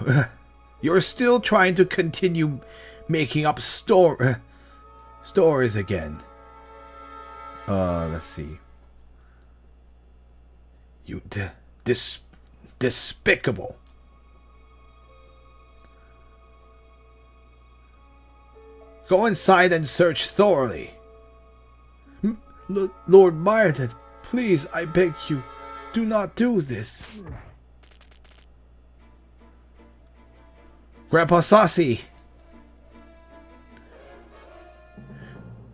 you're still trying to continue making up stories again. Let's see. You despicable. Go inside and search thoroughly. Lord Myerden, please, I beg you, do not do this. Grandpa Saucy!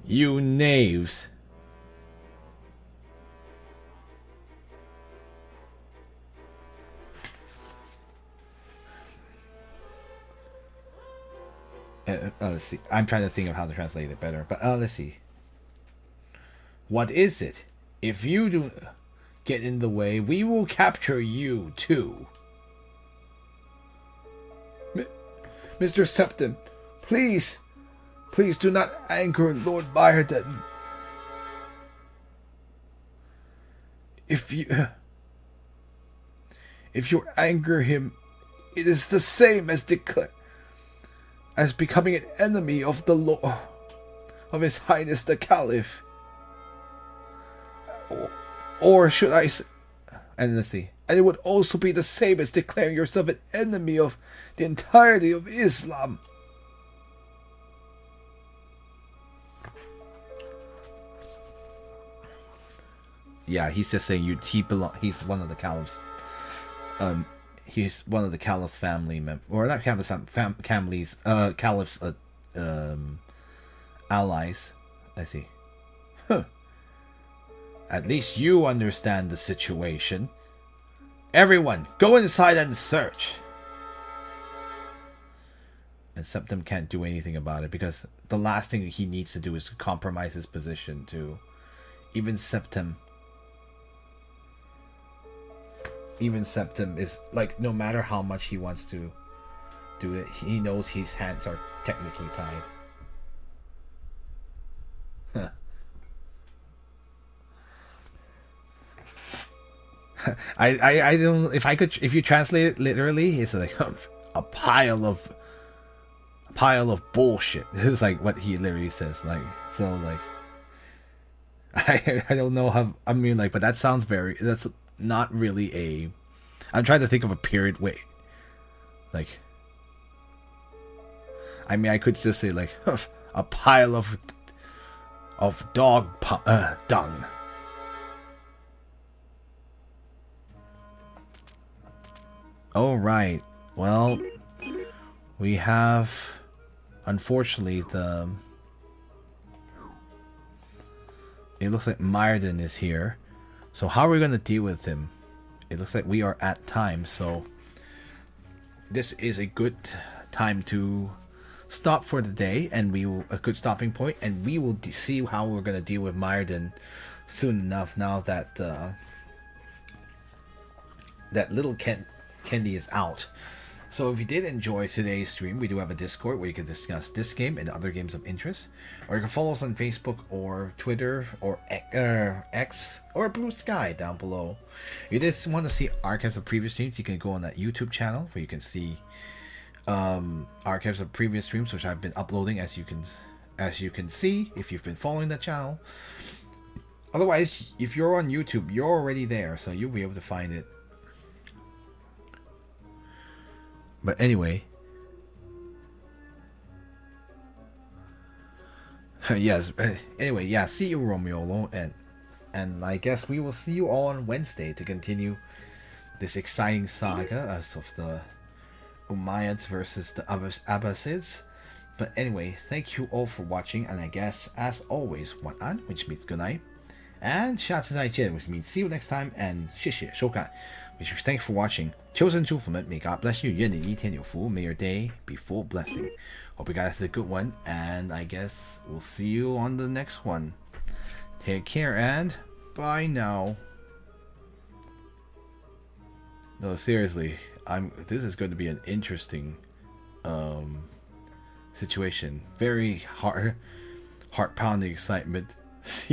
You knaves. Let's see. I'm trying to think of how to translate it better. But let's see. What is it? If you do get in the way, we will capture you too. Mr. Septim, please do not anger Lord Myerden. If you anger him, it is the same as becoming an enemy of the Lord, of His Highness the Caliph. Or should I say, and let's see, and it would also be the same as declaring yourself an enemy of the entirety of Islam. Yeah, he's just saying he's one of the Caliph's he's one of the Caliph's family members, or not Caliph's Caliph's allies. I see. Huh. At least you understand the situation. Everyone, go inside and search. And Septim can't do anything about it because the last thing he needs to do is compromise his position to even Septim. Even Septim is like, no matter how much he wants to do it, he knows his hands are technically tied. I don't, if you translate it literally, it's like a pile of bullshit. It's like what he literally says. Like, so like I don't know how, I mean, like, but that sounds very, that's not really a, I'm trying to think of a period way. Like, I mean, I could just say like a pile of dog dung. All right. Well, we have, unfortunately, it looks like Myrdin is here. So how are we going to deal with him? It looks like we are at time, so this is a good time to stop for the day, and a good stopping point, and we will see how we're going to deal with Myrdin soon enough, now that that little Kendi is out. So if you did enjoy today's stream, we do have a Discord where you can discuss this game and other games of interest. Or you can follow us on Facebook or Twitter or X or Blue Sky down below. If you did want to see archives of previous streams, you can go on that YouTube channel where you can see archives of previous streams, which I've been uploading, as you can see if you've been following that channel. Otherwise, if you're on YouTube, you're already there, so you'll be able to find it. But anyway, yes. Anyway, yeah. See you, Romeo, and I guess we will see you all on Wednesday to continue this exciting saga of the Umayyads versus the Abbasids. But anyway, thank you all for watching, and I guess as always, 晚安, which means good night, and 下次再见, which means see you next time, and 谢谢收看, which means thanks for watching. 求神祝福们, may God bless you. 愿你一天有福. May your day be full of blessing. Hope you guys had a good one, and I guess we'll see you on the next one. Take care and bye now. No, seriously, this is going to be an interesting situation. Very heart-pounding excitement. See